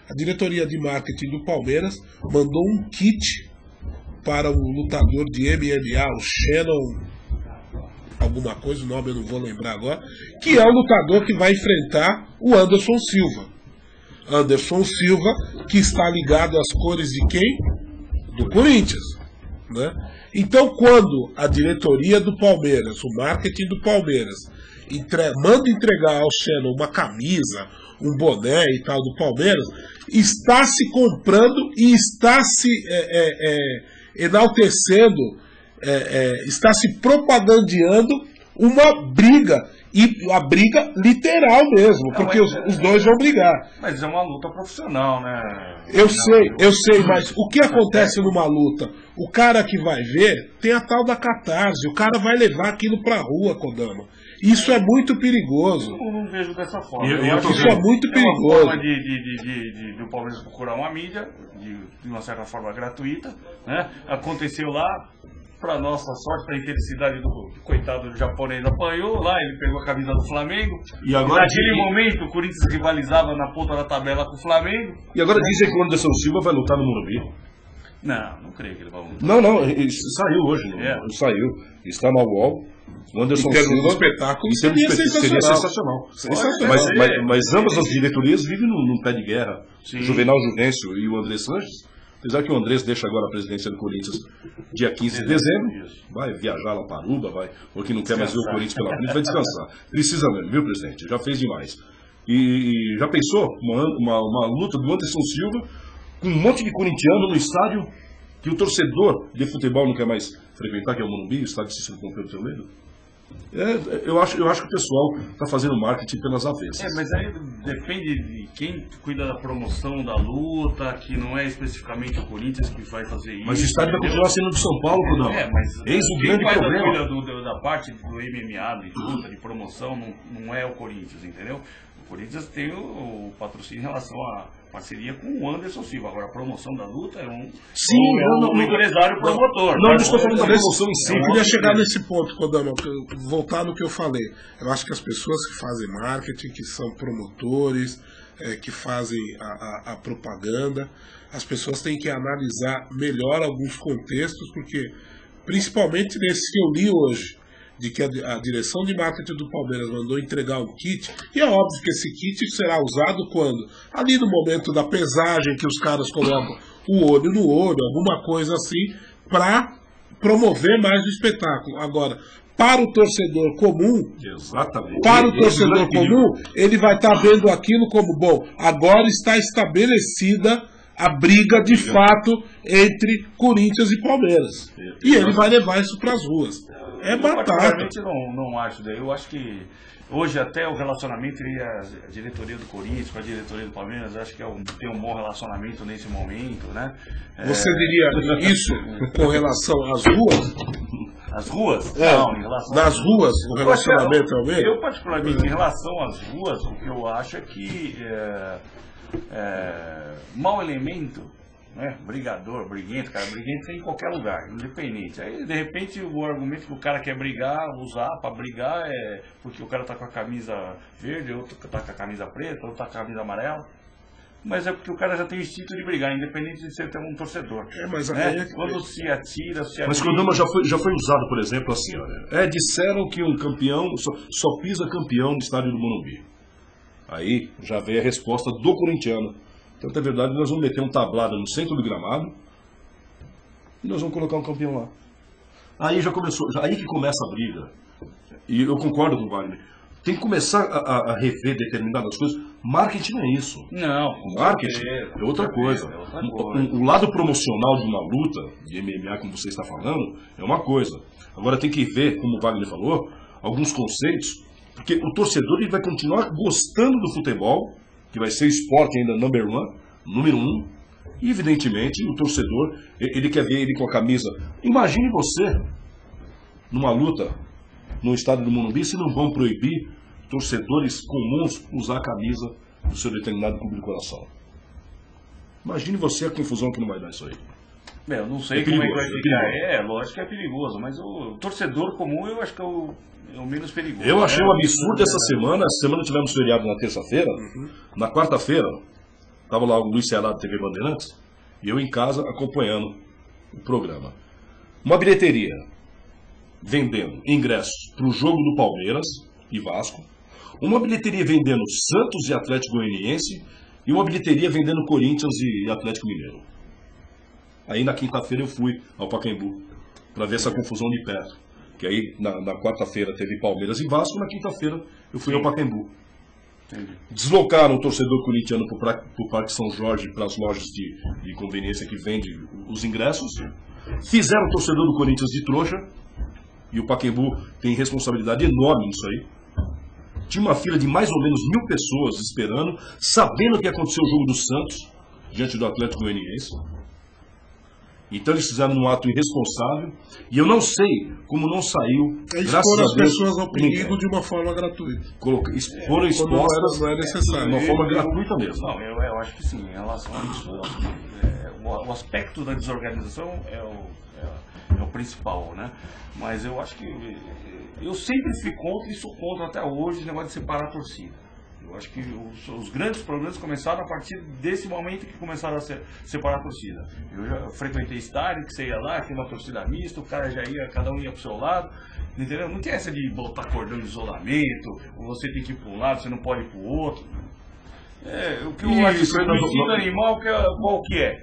A diretoria de marketing do Palmeiras mandou um kit para o lutador de MMA, o Shannon, alguma coisa, o nome eu não vou lembrar agora, que é o lutador que vai enfrentar o Anderson Silva. Anderson Silva, que está ligado às cores de quem? Do Corinthians, né? Então, quando a diretoria do Palmeiras, o marketing do Palmeiras, manda entregar ao Shannon uma camisa, um boné e tal do Palmeiras, está se comprando e está se enaltecendo, está se propagandeando uma briga. E a briga literal mesmo, porque os dois vão brigar. Mas é uma luta profissional, né? Eu sei, mas o que acontece numa luta? O cara que vai ver tem a tal da catarse, o cara vai levar aquilo pra rua, Kodama. Isso é muito perigoso. Eu não vejo dessa forma. Isso é muito perigoso. É uma forma do Palmeiras procurar uma mídia, de uma certa forma gratuita, né? Aconteceu lá. Para nossa sorte, para a infelicidade do coitado do japonês, apanhou lá, ele pegou a camisa do Flamengo. E agora naquele momento o Corinthians rivalizava na ponta da tabela com o Flamengo. E agora dizem que o Anderson Silva vai lutar no Morumbi. Não creio que ele vai lutar. Não, saiu hoje. Saiu. Está na UOL. O Anderson Silva. Espetáculo seria sensacional. Mas ambas as diretorias vivem num pé de guerra. Sim. O Juvenal Juvencio e o André Sanches. Apesar que o Andrés deixa agora a presidência do Corinthians dia 15 de dezembro, vai viajar lá para Aruba, ou que não quer mais ver o Corinthians pela frente, vai descansar. Precisa mesmo, viu, presidente? Já fez demais. E já pensou? Uma luta do Anderson Silva com um monte de corintiano no estádio que o torcedor de futebol não quer mais frequentar, que é o Morumbi, o estádio Cícero Pompeu Toledo. Eu acho que o pessoal está fazendo marketing pelas avessas. Mas aí depende de quem cuida da promoção da luta, que não é especificamente o Corinthians que vai fazer isso. Mas o estádio vai continuar sendo do São Paulo, não? Mas eis o grande problema. Cuida da parte do MMA, de luta, de promoção, não é o Corinthians, entendeu? O Corinthians tem o patrocínio em relação à parceria com o Anderson Silva. Agora, a promoção da luta é um empresário promotor. Não estou falando da promoção em si. Eu queria chegar nesse ponto, Kodama, voltar no que eu falei. Eu acho que as pessoas que fazem marketing, que são promotores, que fazem a propaganda, as pessoas têm que analisar melhor alguns contextos, porque, principalmente nesse que eu li hoje, de que a direção de marketing do Palmeiras mandou entregar um kit, e é óbvio que esse kit será usado quando? Ali no momento da pesagem, que os caras colocam o olho no olho, alguma coisa assim, para promover mais o espetáculo. Agora, para o torcedor comum, exatamente, ele vai estar vendo aquilo como, bom, agora está estabelecida a briga de fato entre Corinthians e Palmeiras. E ele vai levar isso para as ruas. É batata. Eu particularmente não acho. Eu acho que hoje até o relacionamento entre a diretoria do Corinthians com a diretoria do Palmeiras, acho que tem um bom relacionamento nesse momento, né? Você diria isso com relação às ruas? As ruas? Não, em relação nas ruas, o relacionamento é o mesmo? Eu particularmente, em relação às ruas, o que eu acho é que mau elemento, né? Brigador, briguento, cara, briguento tem em qualquer lugar, independente. Aí, de repente, o argumento que o cara quer brigar, usar pra brigar é porque o cara tá com a camisa verde, outro tá com a camisa preta, outro tá com a camisa amarela. Mas é porque o cara já tem o instinto de brigar, independente de ser um torcedor. Mas né? Quando se atira, Mas Kodama já foi usado, por exemplo, assim, olha. Disseram que um campeão só pisa campeão no estádio do Morumbi. Aí já veio a resposta do corintiano. Então, é verdade, nós vamos meter um tablado no centro do gramado e nós vamos colocar um campeão lá. Aí já começou, aí que começa a briga. E eu concordo com o Wagner. Tem que começar a rever determinadas coisas. Marketing não é isso. Não. Marketing é outra coisa. O lado promocional de uma luta de MMA, como você está falando, é uma coisa. Agora tem que ver, como o Wagner falou, alguns conceitos, porque o torcedor ele vai continuar gostando do futebol, que vai ser o esporte ainda número um, e evidentemente o torcedor, ele quer ver ele com a camisa. Imagine você, numa luta, no estádio do Morumbi, se não vão proibir torcedores comuns usar a camisa do seu determinado clube de coração. Imagine você a confusão que não vai dar isso aí. Eu não sei como é que vai ficar. Lógico que é perigoso, mas o torcedor comum eu acho que é o menos perigoso. Eu achei um absurdo essa semana. Essa semana tivemos feriado na terça-feira. Na quarta-feira, estava lá o Luiz Ceará da TV Bandeirantes, e eu em casa acompanhando o programa. Uma bilheteria vendendo ingressos para o jogo do Palmeiras e Vasco, uma bilheteria vendendo Santos e Atlético Goianiense, e uma bilheteria vendendo Corinthians e Atlético Mineiro. Aí na quinta-feira eu fui ao Pacaembu para ver essa confusão de perto. Que aí na quarta-feira teve Palmeiras e Vasco, na quinta-feira eu fui ao Pacaembu. Entendi. Deslocaram o torcedor corintiano para o Parque São Jorge, para as lojas de conveniência que vende os ingressos. Fizeram o torcedor do Corinthians de trouxa, e o Pacaembu tem responsabilidade enorme nisso aí. Tinha uma fila de mais ou menos 1.000 pessoas esperando, sabendo que ia acontecer o jogo do Santos, diante do Atlético Goianiense. Então eles fizeram um ato irresponsável, e eu não sei como não saiu. Eles foram as pessoas ao perigo de uma forma gratuita. Foram expostas não é necessário. De uma forma gratuita mesmo. Não, eu acho que sim, em relação a isso, o aspecto da desorganização é o principal, né? Mas eu acho que eu sempre fui contra, e sou contra até hoje, o negócio de separar a torcida. Eu acho que os grandes problemas começaram a partir desse momento que começaram a separar a torcida. Eu já frequentei estádio, que você ia lá, tinha uma torcida mista, o cara já ia, cada um ia pro seu lado, entendeu? Não tem essa de botar cordão de isolamento, você tem que ir para um lado, você não pode ir para o outro. O que eu acho que o instinto animal, qual que é?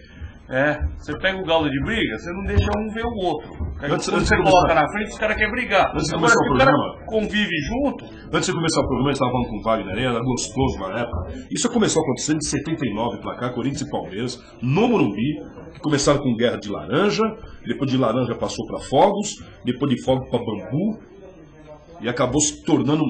Você pega o galo de briga, você não deixa um ver o outro. Quando você de coloca na frente, os caras querem brigar. Antes de Agora, começar se o o cara programa- convive junto, Antes de começar o programa, eu estava falando com o Wagner, era gostoso na época. Isso começou acontecendo em 79 pra cá, Corinthians e Palmeiras, no Morumbi, que começaram com guerra de laranja, depois de laranja passou para fogos, depois de fogos para bambu, e acabou se tornando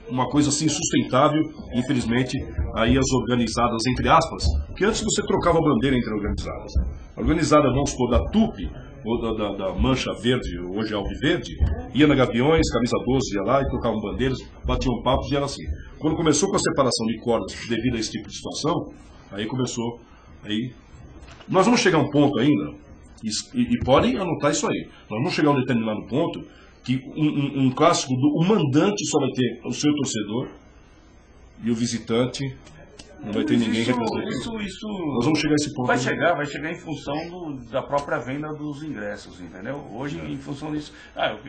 uma coisa assim sustentável, infelizmente, aí as organizadas, entre aspas, que antes você trocava bandeira entre organizadas. A organizada, vamos supor, da Tupi, ou da Mancha Verde, hoje é Alviverde, ia na Gaviões, camisa 12, ia lá e trocavam bandeiras, batiam papos e era assim. Quando começou com a separação de cordas devido a esse tipo de situação, aí começou, aí... Nós vamos chegar a um ponto ainda, e podem anotar isso aí, nós vamos chegar a um determinado ponto que um clássico, o mandante só vai ter o seu torcedor e o visitante não vai ter ninguém representando. Nós vamos chegar a esse ponto. vai chegar em função da própria venda dos ingressos, entendeu? Hoje, em função disso,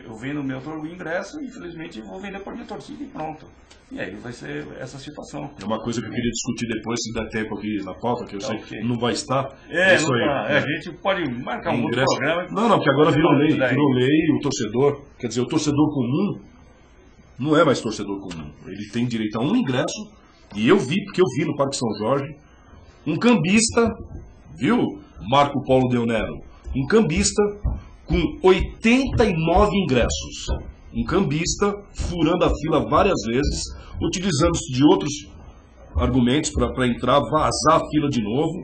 eu vendo o meu ingresso, infelizmente vou vender por minha torcida e pronto. E aí vai ser essa situação. É uma coisa que eu queria discutir depois, se der tempo aqui na pauta, que eu sei ok. que não vai estar. Isso aí. A gente pode marcar um outro programa. Não, porque agora virou lei, o torcedor, quer dizer, o torcedor comum não é mais torcedor comum. Ele tem direito a um ingresso, e eu vi, porque eu vi no Parque São Jorge, um cambista, viu, Marco Polo Del Nero, um cambista com 89 ingressos. Um cambista furando a fila várias vezes, utilizando-se de outros argumentos para entrar, vazar a fila de novo,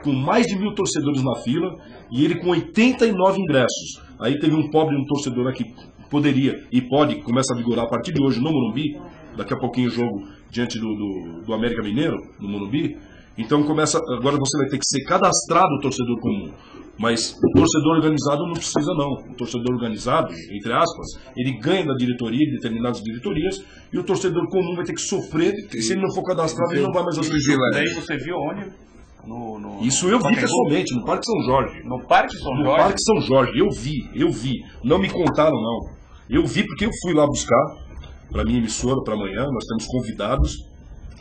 com mais de 1000 torcedores na fila, e ele com 89 ingressos. Aí teve um torcedor aqui, poderia e pode, começa a vigorar a partir de hoje no Morumbi, daqui a pouquinho o jogo diante do América Mineiro, no Morumbi. Então agora você vai ter que ser cadastrado o torcedor comum. Mas o torcedor organizado não precisa não. O torcedor organizado, entre aspas, ele ganha da diretoria, de determinadas diretorias, e o torcedor comum vai ter que sofrer, se ele não for cadastrado, ele não vai mais assistir. Daí você viu onde? Isso eu vi pessoalmente, no Parque São Jorge. No Parque São Jorge? No Parque São Jorge, eu vi. Não me contaram não. Eu vi porque eu fui lá buscar, para minha emissora, para amanhã, nós temos convidados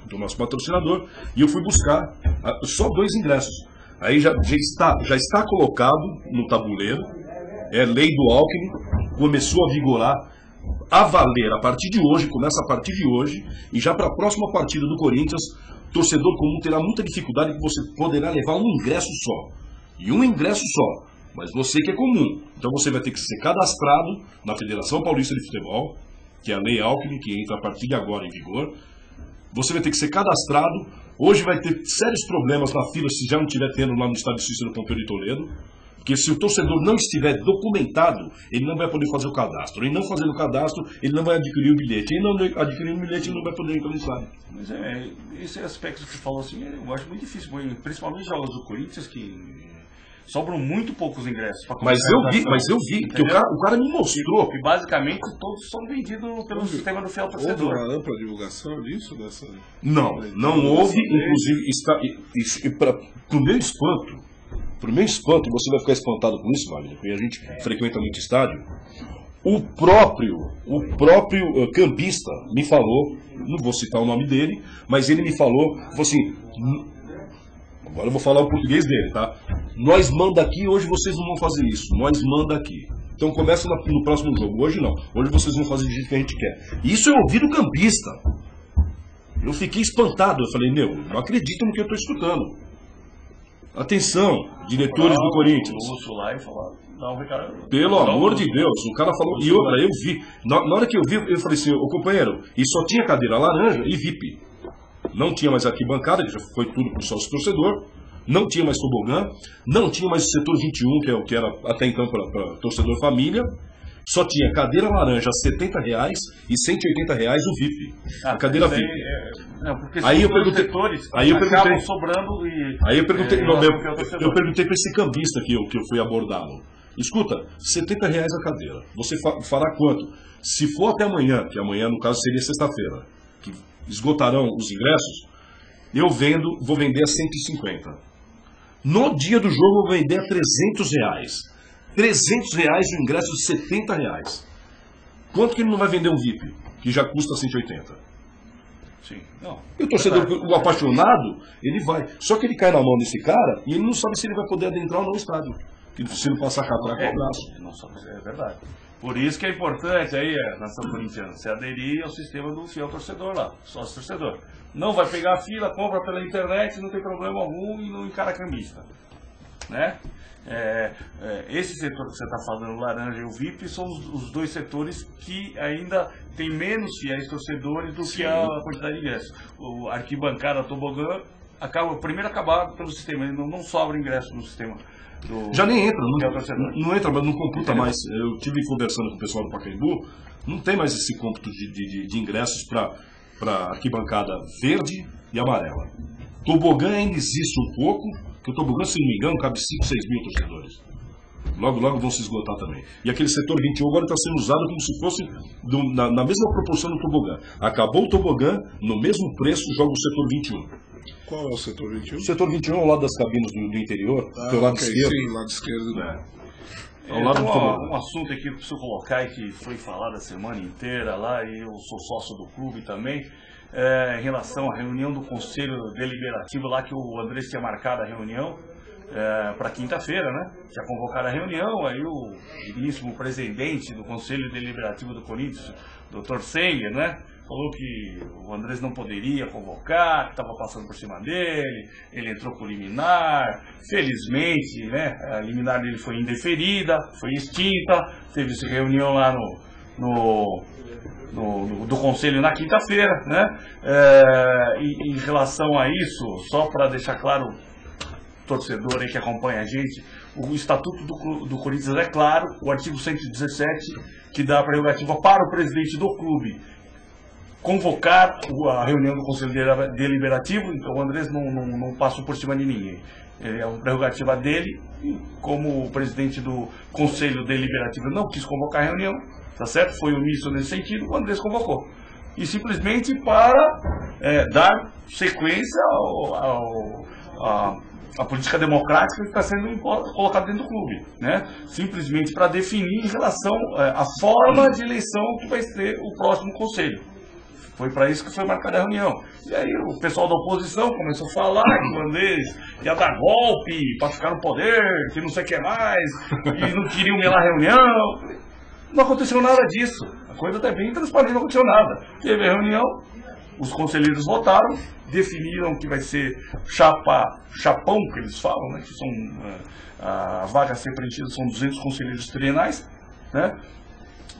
do nosso patrocinador, e eu fui buscar só 2 ingressos. Aí já está colocado no tabuleiro, é lei do Alckmin, começou a vigorar, a valer a partir de hoje, começa a partir de hoje, e já para a próxima partida do Corinthians, torcedor comum terá muita dificuldade, porque você poderá levar um ingresso só, e um ingresso só, mas você que é comum, então você vai ter que ser cadastrado na Federação Paulista de Futebol, que é a lei Alckmin, que entra a partir de agora em vigor. Você vai ter que ser cadastrado. Hoje vai ter sérios problemas na fila, se já não estiver tendo lá no estádio Cícero Pompeu de Toledo, porque se o torcedor não estiver documentado, ele não vai poder fazer o cadastro. E não fazendo o cadastro, ele não vai adquirir o bilhete. E não adquirindo o bilhete, ele não vai poder ir pelo estádio. Mas esse aspecto que você falou assim, eu acho muito difícil, principalmente jogos do Corinthians, que sobram muito poucos ingressos. Mas eu vi, porque o cara me mostrou. E basicamente todos são vendidos pelo sistema do fiel torcedor. Houve uma ampla divulgação disso? Não houve, inclusive, para o meu espanto, você vai ficar espantado com isso, Wagner, porque a gente frequenta muito estádio. O próprio cambista me falou, não vou citar o nome dele, mas ele me falou assim, agora eu vou falar o português dele, tá? Nós manda aqui, hoje vocês não vão fazer isso. Nós manda aqui. Então começa no próximo jogo. Hoje não. Hoje vocês vão fazer do jeito que a gente quer. Isso eu ouvi do cambista. Eu fiquei espantado. Eu falei, não acredito no que eu estou escutando. Atenção, diretores do Corinthians. Pelo amor de Deus, o cara falou. E outra, eu vi. Na hora que eu vi, eu falei assim, ô companheiro, e só tinha cadeira laranja e VIP. Não tinha mais arquibancada, que já foi tudo para o sócio torcedor. Não tinha mais tobogã, não tinha mais o setor 21, que é o que era até então para torcedor família. Só tinha cadeira laranja a R$70 e R$180 o VIP. A cadeira VIP. Aí eu perguntei para esse cambista que eu fui abordá-lo. Escuta, R$70 a cadeira. Você fará quanto? Se for até amanhã, que amanhã no caso seria sexta-feira, que esgotarão os ingressos, vou vender a 150. No dia do jogo eu vou vender a R$300. R$300 o ingresso de R$70. Quanto que ele não vai vender um VIP, que já custa 180? Sim. Não. E o torcedor, o apaixonado, ele vai. Só que ele cai na mão desse cara e ele não sabe se ele vai poder adentrar ou não o estádio. Se não passar catraca com o braço. Não sabe, é verdade. Por isso que é importante aí, nação corintiana, se aderir ao sistema do fiel torcedor lá, sócio torcedor. Não vai pegar a fila, compra pela internet, não tem problema algum e não encara cambista. Né? Esse setor que você está falando, o laranja e o VIP, são os dois setores que ainda tem menos fiéis torcedores do que a quantidade de ingressos. O arquibancada tobogã acaba primeiro acabado pelo sistema, ele não sobra ingresso no sistema. Já nem entra, não entra, mas não computa mais. Eu estive conversando com o pessoal do Pacaembu, não tem mais esse cômputo de ingressos para arquibancada verde e amarela. Tobogã ainda existe um pouco, que o tobogã, se não me engano, cabe 5, 6 mil torcedores. Logo vão se esgotar também. E aquele setor 21 agora está sendo usado como se fosse na mesma proporção do tobogã. Acabou o tobogã, no mesmo preço joga o setor 21. Qual é o setor 21? O setor 21 é ao lado das cabines do interior, do lado esquerdo. Sim, lado esquerdo. Ao lado do tobogã. Um assunto aqui que eu preciso colocar e que foi falado a semana inteira lá, e eu sou sócio do clube também, em relação à reunião do Conselho Deliberativo lá, que o Andrés tinha marcado a reunião para quinta-feira, né? Tinha convocado a reunião, aí o digníssimo presidente do Conselho Deliberativo do Corinthians, Dr. Senger, né? Falou que o Andrés não poderia convocar, que estava passando por cima dele, ele entrou com liminar, felizmente, né, a liminar dele foi indeferida, foi extinta, teve-se reunião lá do Conselho na quinta-feira, né, e em relação a isso, só para deixar claro, torcedor aí que acompanha a gente, o Estatuto do Corinthians é claro, o artigo 117, que dá a prerrogativa para o presidente do clube convocar a reunião do Conselho Deliberativo, então o Andrés não passou por cima de ninguém. É uma prerrogativa dele, como o presidente do Conselho Deliberativo não quis convocar a reunião, tá certo? Foi omisso nesse sentido, o Andrés convocou. E simplesmente para dar sequência à política democrática que está sendo colocada dentro do clube, né? Simplesmente para definir em relação à forma de eleição que vai ter o próximo Conselho. Foi para isso que foi marcada a reunião. E aí o pessoal da oposição começou a falar que o Andrés ia dar golpe para ficar no poder, que não sei o que mais, que não queriam melar a reunião. Não aconteceu nada disso. A coisa está bem transparente, não aconteceu nada. Teve a reunião, os conselheiros votaram, definiram que vai ser chapão, que eles falam, né, que são a vaga a ser preenchida são 200 conselheiros trienais, né?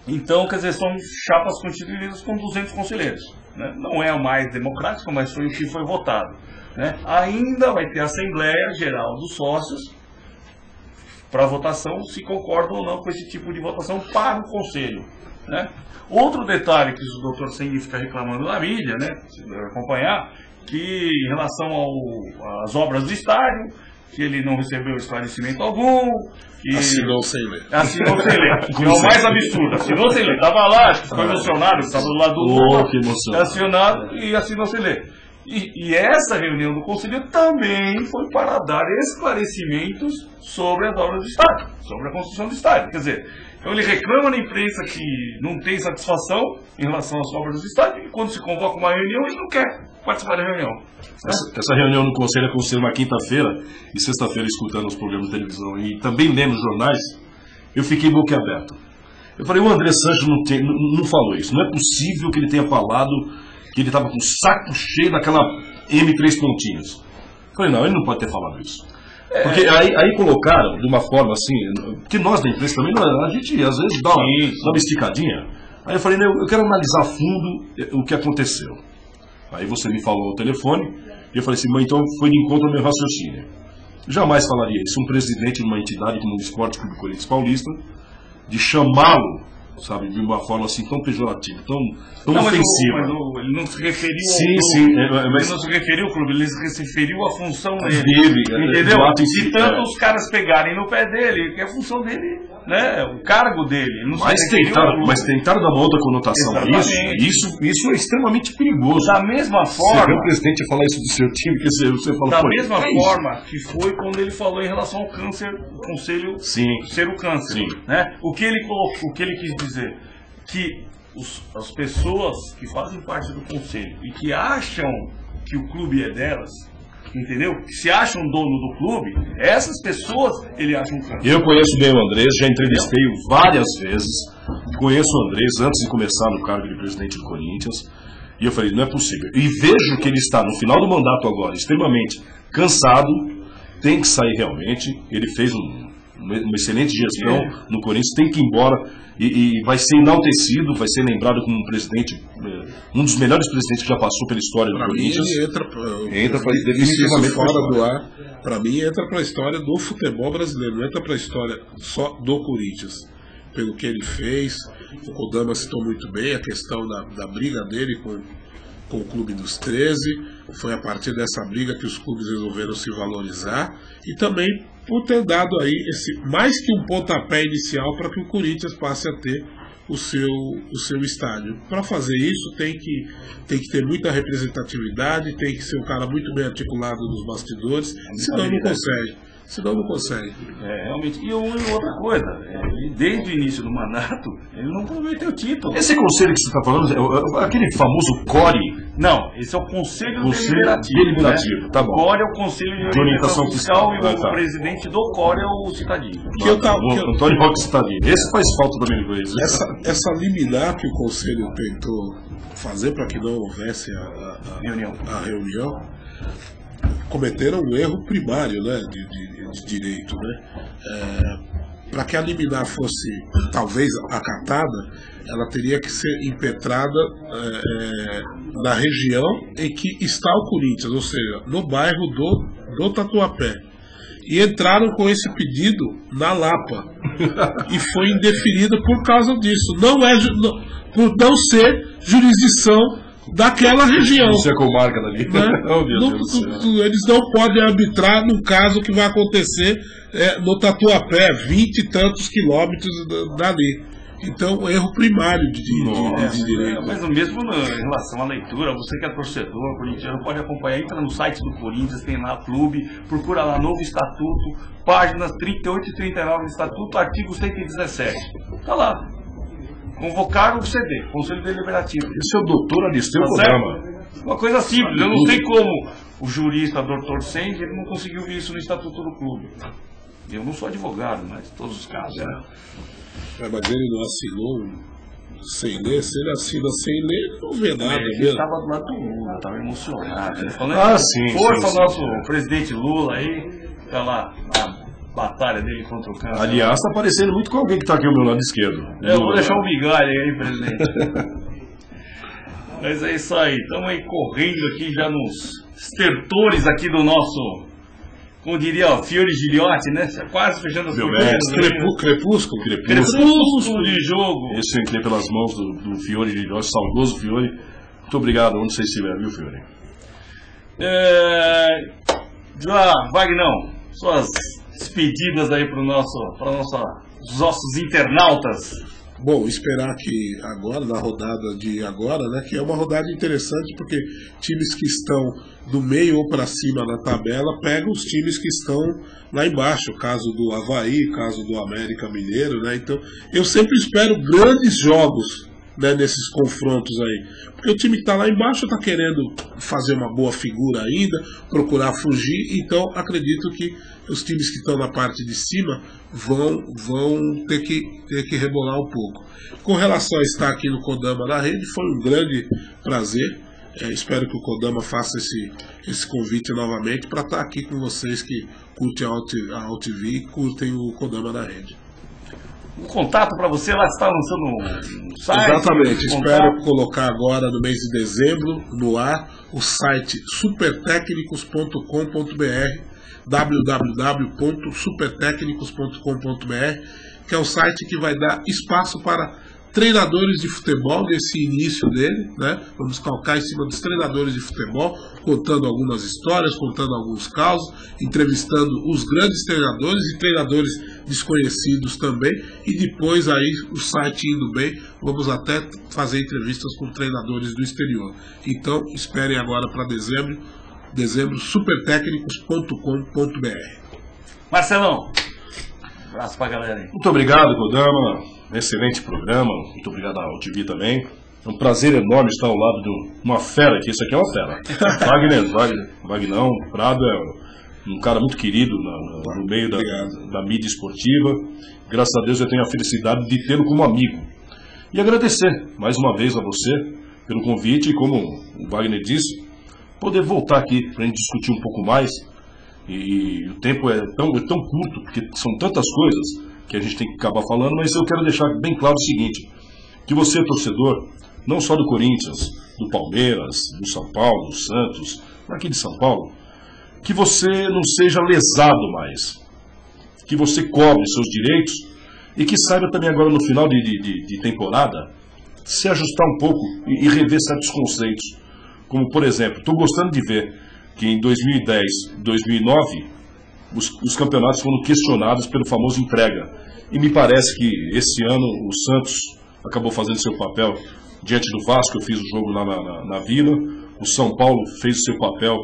Então, quer dizer, são chapas constituídas com 200 conselheiros. Né? Não é o mais democrático, mas foi o que foi votado. Né? Ainda vai ter a Assembleia Geral dos Sócios para votação, se concordam ou não com esse tipo de votação para o Conselho. Né? Outro detalhe que o doutor Sengue fica reclamando na mídia, né, se acompanhar, que em relação às obras do estádio, que ele não recebeu esclarecimento algum. Assinou sem ler. Assinou sem ler. Que é o mais absurdo. Assinou sem ler. Estava lá, acho que ficou emocionado, estava do lado do Lula. Que emoção. Acionado e assinou sem ler. E essa reunião do Conselho também foi para dar esclarecimentos sobre as obras do estádio, sobre a construção do estádio. Quer dizer, então ele reclama na imprensa que não tem satisfação em relação às obras do estádio, e quando se convoca uma reunião, ele não quer participar da reunião. Essa reunião no Conselho aconteceu na quinta-feira e sexta-feira, escutando os programas de televisão e também lendo os jornais, eu fiquei boquiaberto. Eu falei, o André Santos não falou isso. Não é possível que ele tenha falado que ele estava com o saco cheio daquela M3 pontinhos. Eu falei, não, ele não pode ter falado isso. Porque aí colocaram de uma forma assim, que nós da imprensa também, a gente às vezes dá uma esticadinha. Aí eu falei, eu quero analisar a fundo o que aconteceu. Aí você me falou ao telefone, e eu falei assim, mãe, então foi de encontro ao meu raciocínio. Jamais falaria isso, um presidente de uma entidade como o Esporte Clube Corinthians Paulista, de chamá-lo, sabe, de uma forma assim tão pejorativa, tão ofensiva. Mas ele não se referiu mas ele não se referiu ao clube, ele se referiu à função dele. Entendeu? Se tanto os caras pegarem no pé dele, que é a função dele, né? O cargo dele. Mas tentaram dar uma outra conotação a isso. Isso é extremamente perigoso. Da mesma forma. Você vê o presidente falar isso do seu time, que você fala, da mesma forma que foi quando ele falou em relação ao câncer, o conselho ser o câncer. Né? O que ele quis dizer? Que as pessoas que fazem parte do conselho e que acham que o clube é delas, entendeu? Que se acham dono do clube, essas pessoas ele acha um canto. Eu conheço bem o Andrés, já entrevistei-o várias vezes. Conheço o Andrés antes de começar no cargo de presidente do Corinthians. E eu falei, não é possível. E vejo que ele está no final do mandato agora, extremamente cansado, tem que sair realmente. Ele fez uma excelente gestão no Corinthians, tem que ir embora e vai ser enaltecido, vai ser lembrado como um presidente, um dos melhores presidentes que já passou pela história do Corinthians. Entra definitivamente fora do ar. Para mim, entra para a história do futebol brasileiro, não entra para a história só do Corinthians. Pelo que ele fez, o Kodama citou muito bem a questão da briga dele com o Clube dos 13. Foi a partir dessa briga que os clubes resolveram se valorizar e também por ter dado aí mais que um pontapé inicial para que o Corinthians passe a ter o seu estádio. Para fazer isso tem que ter muita representatividade, tem que ser um cara muito bem articulado nos bastidores, senão não consegue. Realmente. E outra coisa, desde o início do mandato, ele não prometeu título. Esse conselho que você está falando é aquele famoso CORE? Não, esse é o Conselho Deliberativo. Né? Tá bom. O CORE é o Conselho de Orientação Fiscal e o presidente do CORE é o Citadinho. Antônio Roque Citadinho. Esse faz falta também no Corinthians. Essa liminar que o Conselho tentou fazer para que não houvesse a reunião, cometeram um erro primário, né, de direito, né? Para que a liminar fosse talvez acatada, ela teria que ser impetrada na região em que está o Corinthians, ou seja, no bairro do Tatuapé. E entraram com esse pedido na Lapa e foi indeferido por causa disso. Por não ser jurisdição daquela região. Não ser comarca dali. Né? Eles não podem arbitrar num caso que vai acontecer no Tatuapé, 20 e tantos quilômetros dali. Então, erro primário de direito. Mas mesmo em relação à leitura, você que é torcedor corintiano pode acompanhar, entra no site do Corinthians, tem lá clube, procura lá novo estatuto, páginas 38 e 39 do estatuto, artigo 117. Tá lá. Convocar o CD, Conselho Deliberativo. Esse é o doutor Aristeu Kodama. Uma coisa simples, eu não sei como o jurista Dr. Senge, ele não conseguiu ver isso no estatuto do clube. Eu não sou advogado, mas todos os casos. Mas ele não assinou sem ler, se ele assina sem ler, ele não vê nada. Ele estava do lado do Lula, estava emocionado. Ele falou, sim. Nosso presidente Lula aí, tá lá, a batalha dele contra o câncer. Aliás, está parecendo muito com alguém que está aqui ao meu lado esquerdo. Eu vou deixar um migalha aí, presidente. Mas é isso aí, estamos aí correndo aqui já nos estertores aqui do nosso, como diria o Fiore Giliotti, né? Quase fechando as portas. Crepúsculo de jogo. Esse eu entrei pelas mãos do Fiore Giliotti, saudoso Fiore. Muito obrigado, onde você estiver, viu, Fiore? Vagnão, suas despedidas aí para os nossos internautas. Bom, esperar que agora, na rodada de agora, né, que é uma rodada interessante porque times que estão do meio ou para cima na tabela pegam os times que estão lá embaixo, caso do Avaí, caso do América Mineiro, né? Então, eu sempre espero grandes jogos, né, nesses confrontos aí, porque o time que está lá embaixo está querendo fazer uma boa figura ainda, procurar fugir, então acredito que os times que estão na parte de cima vão ter que rebolar um pouco. Com relação a estar aqui no Kodama na rede, foi um grande prazer. Espero que o Kodama faça esse convite novamente para estar aqui com vocês que curtem a AltV e curtem o Kodama na rede. O contato para você lá está lançando um site. Exatamente, espero colocar agora no mês de dezembro no ar o site supertecnicos.com.br, www.supertecnicos.com.br, que é um site que vai dar espaço para treinadores de futebol nesse início dele, né? Vamos calcar em cima dos treinadores de futebol, contando algumas histórias, contando alguns causos, entrevistando os grandes treinadores e treinadores desconhecidos também, e depois aí o site indo bem, vamos até fazer entrevistas com treinadores do exterior. Então esperem agora para dezembro, supertecnicos.com.br. Marcelão, abraço pra galera aí. Muito obrigado, Kodama. excelente programa. Muito obrigado ao TV também. É um prazer enorme estar ao lado de uma fera aqui. Isso aqui é uma fera. Wagnão Prado é um cara muito querido no meio da mídia esportiva. Graças a Deus eu tenho a felicidade de tê-lo como amigo. E agradecer mais uma vez a você pelo convite e, como o Wagner disse, poder voltar aqui para a gente discutir um pouco mais. E o tempo é tão curto, porque são tantas coisas que a gente tem que acabar falando, mas eu quero deixar bem claro o seguinte, que você, torcedor, não só do Corinthians, do Palmeiras, do São Paulo, do Santos, aqui de São Paulo, que você não seja lesado mais, que você cobre seus direitos e que saiba também agora no final de temporada se ajustar um pouco e rever certos conceitos. Como, por exemplo, estou gostando de ver que em 2010, 2009, os campeonatos foram questionados pelo famoso entrega. E me parece que esse ano o Santos acabou fazendo seu papel diante do Vasco. Eu fiz o jogo lá na Vila. O São Paulo fez o seu papel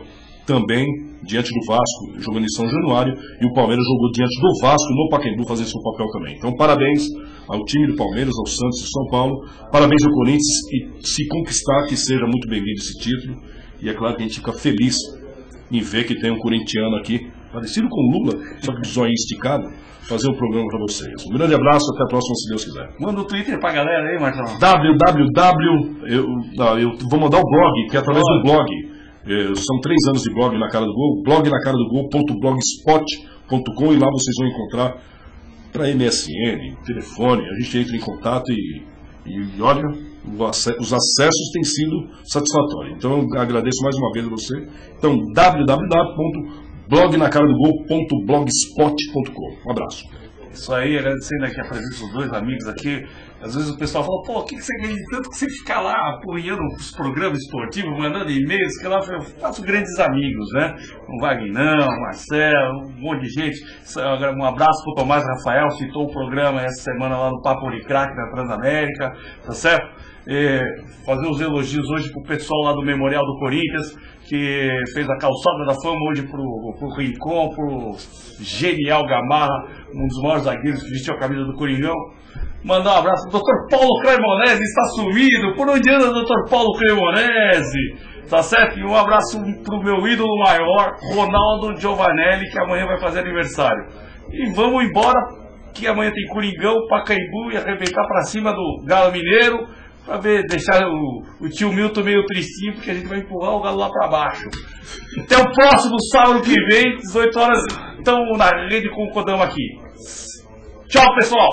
também diante do Vasco, jogando em São Januário. E o Palmeiras jogou diante do Vasco no Pacaembu, fazendo seu papel também. Então, parabéns ao time do Palmeiras, ao Santos e ao São Paulo. Parabéns ao Corinthians, e se conquistar, que seja muito bem-vindo esse título. E é claro que a gente fica feliz em ver que tem um corintiano aqui, parecido com o Lula, só que de zóio esticado, fazer um programa para vocês. Um grande abraço, até a próxima, se Deus quiser. Manda o Twitter pra galera aí, Marcelo. Eu vou mandar o blog, que é através do blog. São 3 anos de blog na Cara do Gol, blognacaraDoGol.blogspot.com, e lá vocês vão encontrar para MSN, telefone, a gente entra em contato e olha, os acessos têm sido satisfatórios. Então eu agradeço mais uma vez a você. Então, www.blognacaraDoGol.blogspot.com. Um abraço. Isso aí, agradecendo aqui a presença dos dois amigos aqui. Às vezes o pessoal fala, pô, o que você ganha de tanto que você fica lá apoiando os programas esportivos, mandando e-mails, que lá eu faço grandes amigos, né? O Wagnão, o Marcelo, um monte de gente. Um abraço pro Tomás Rafael, citou o programa essa semana lá no Papo de Crack da Transamérica, tá certo? Fazer os elogios hoje pro pessoal lá do Memorial do Corinthians, que fez a calçada da fama hoje pro Rincon, pro Genial Gamarra, um dos maiores zagueiros que vestiu a camisa do Coringão. Mandar um abraço pro Dr. Paulo Cremonese, está sumido. Por onde anda o Dr. Paulo Cremonese? Tá certo? E um abraço pro meu ídolo maior, Ronaldo Giovanelli, que amanhã vai fazer aniversário. E vamos embora, que amanhã tem Coringão, Pacaembu, e arrebentar pra cima do Galo Mineiro, pra deixar o tio Milton meio tristinho, porque a gente vai empurrar o Galo lá pra baixo. Até o próximo sábado que vem, 18 horas, estamos na rede com o Kodama aqui. Tchau, pessoal!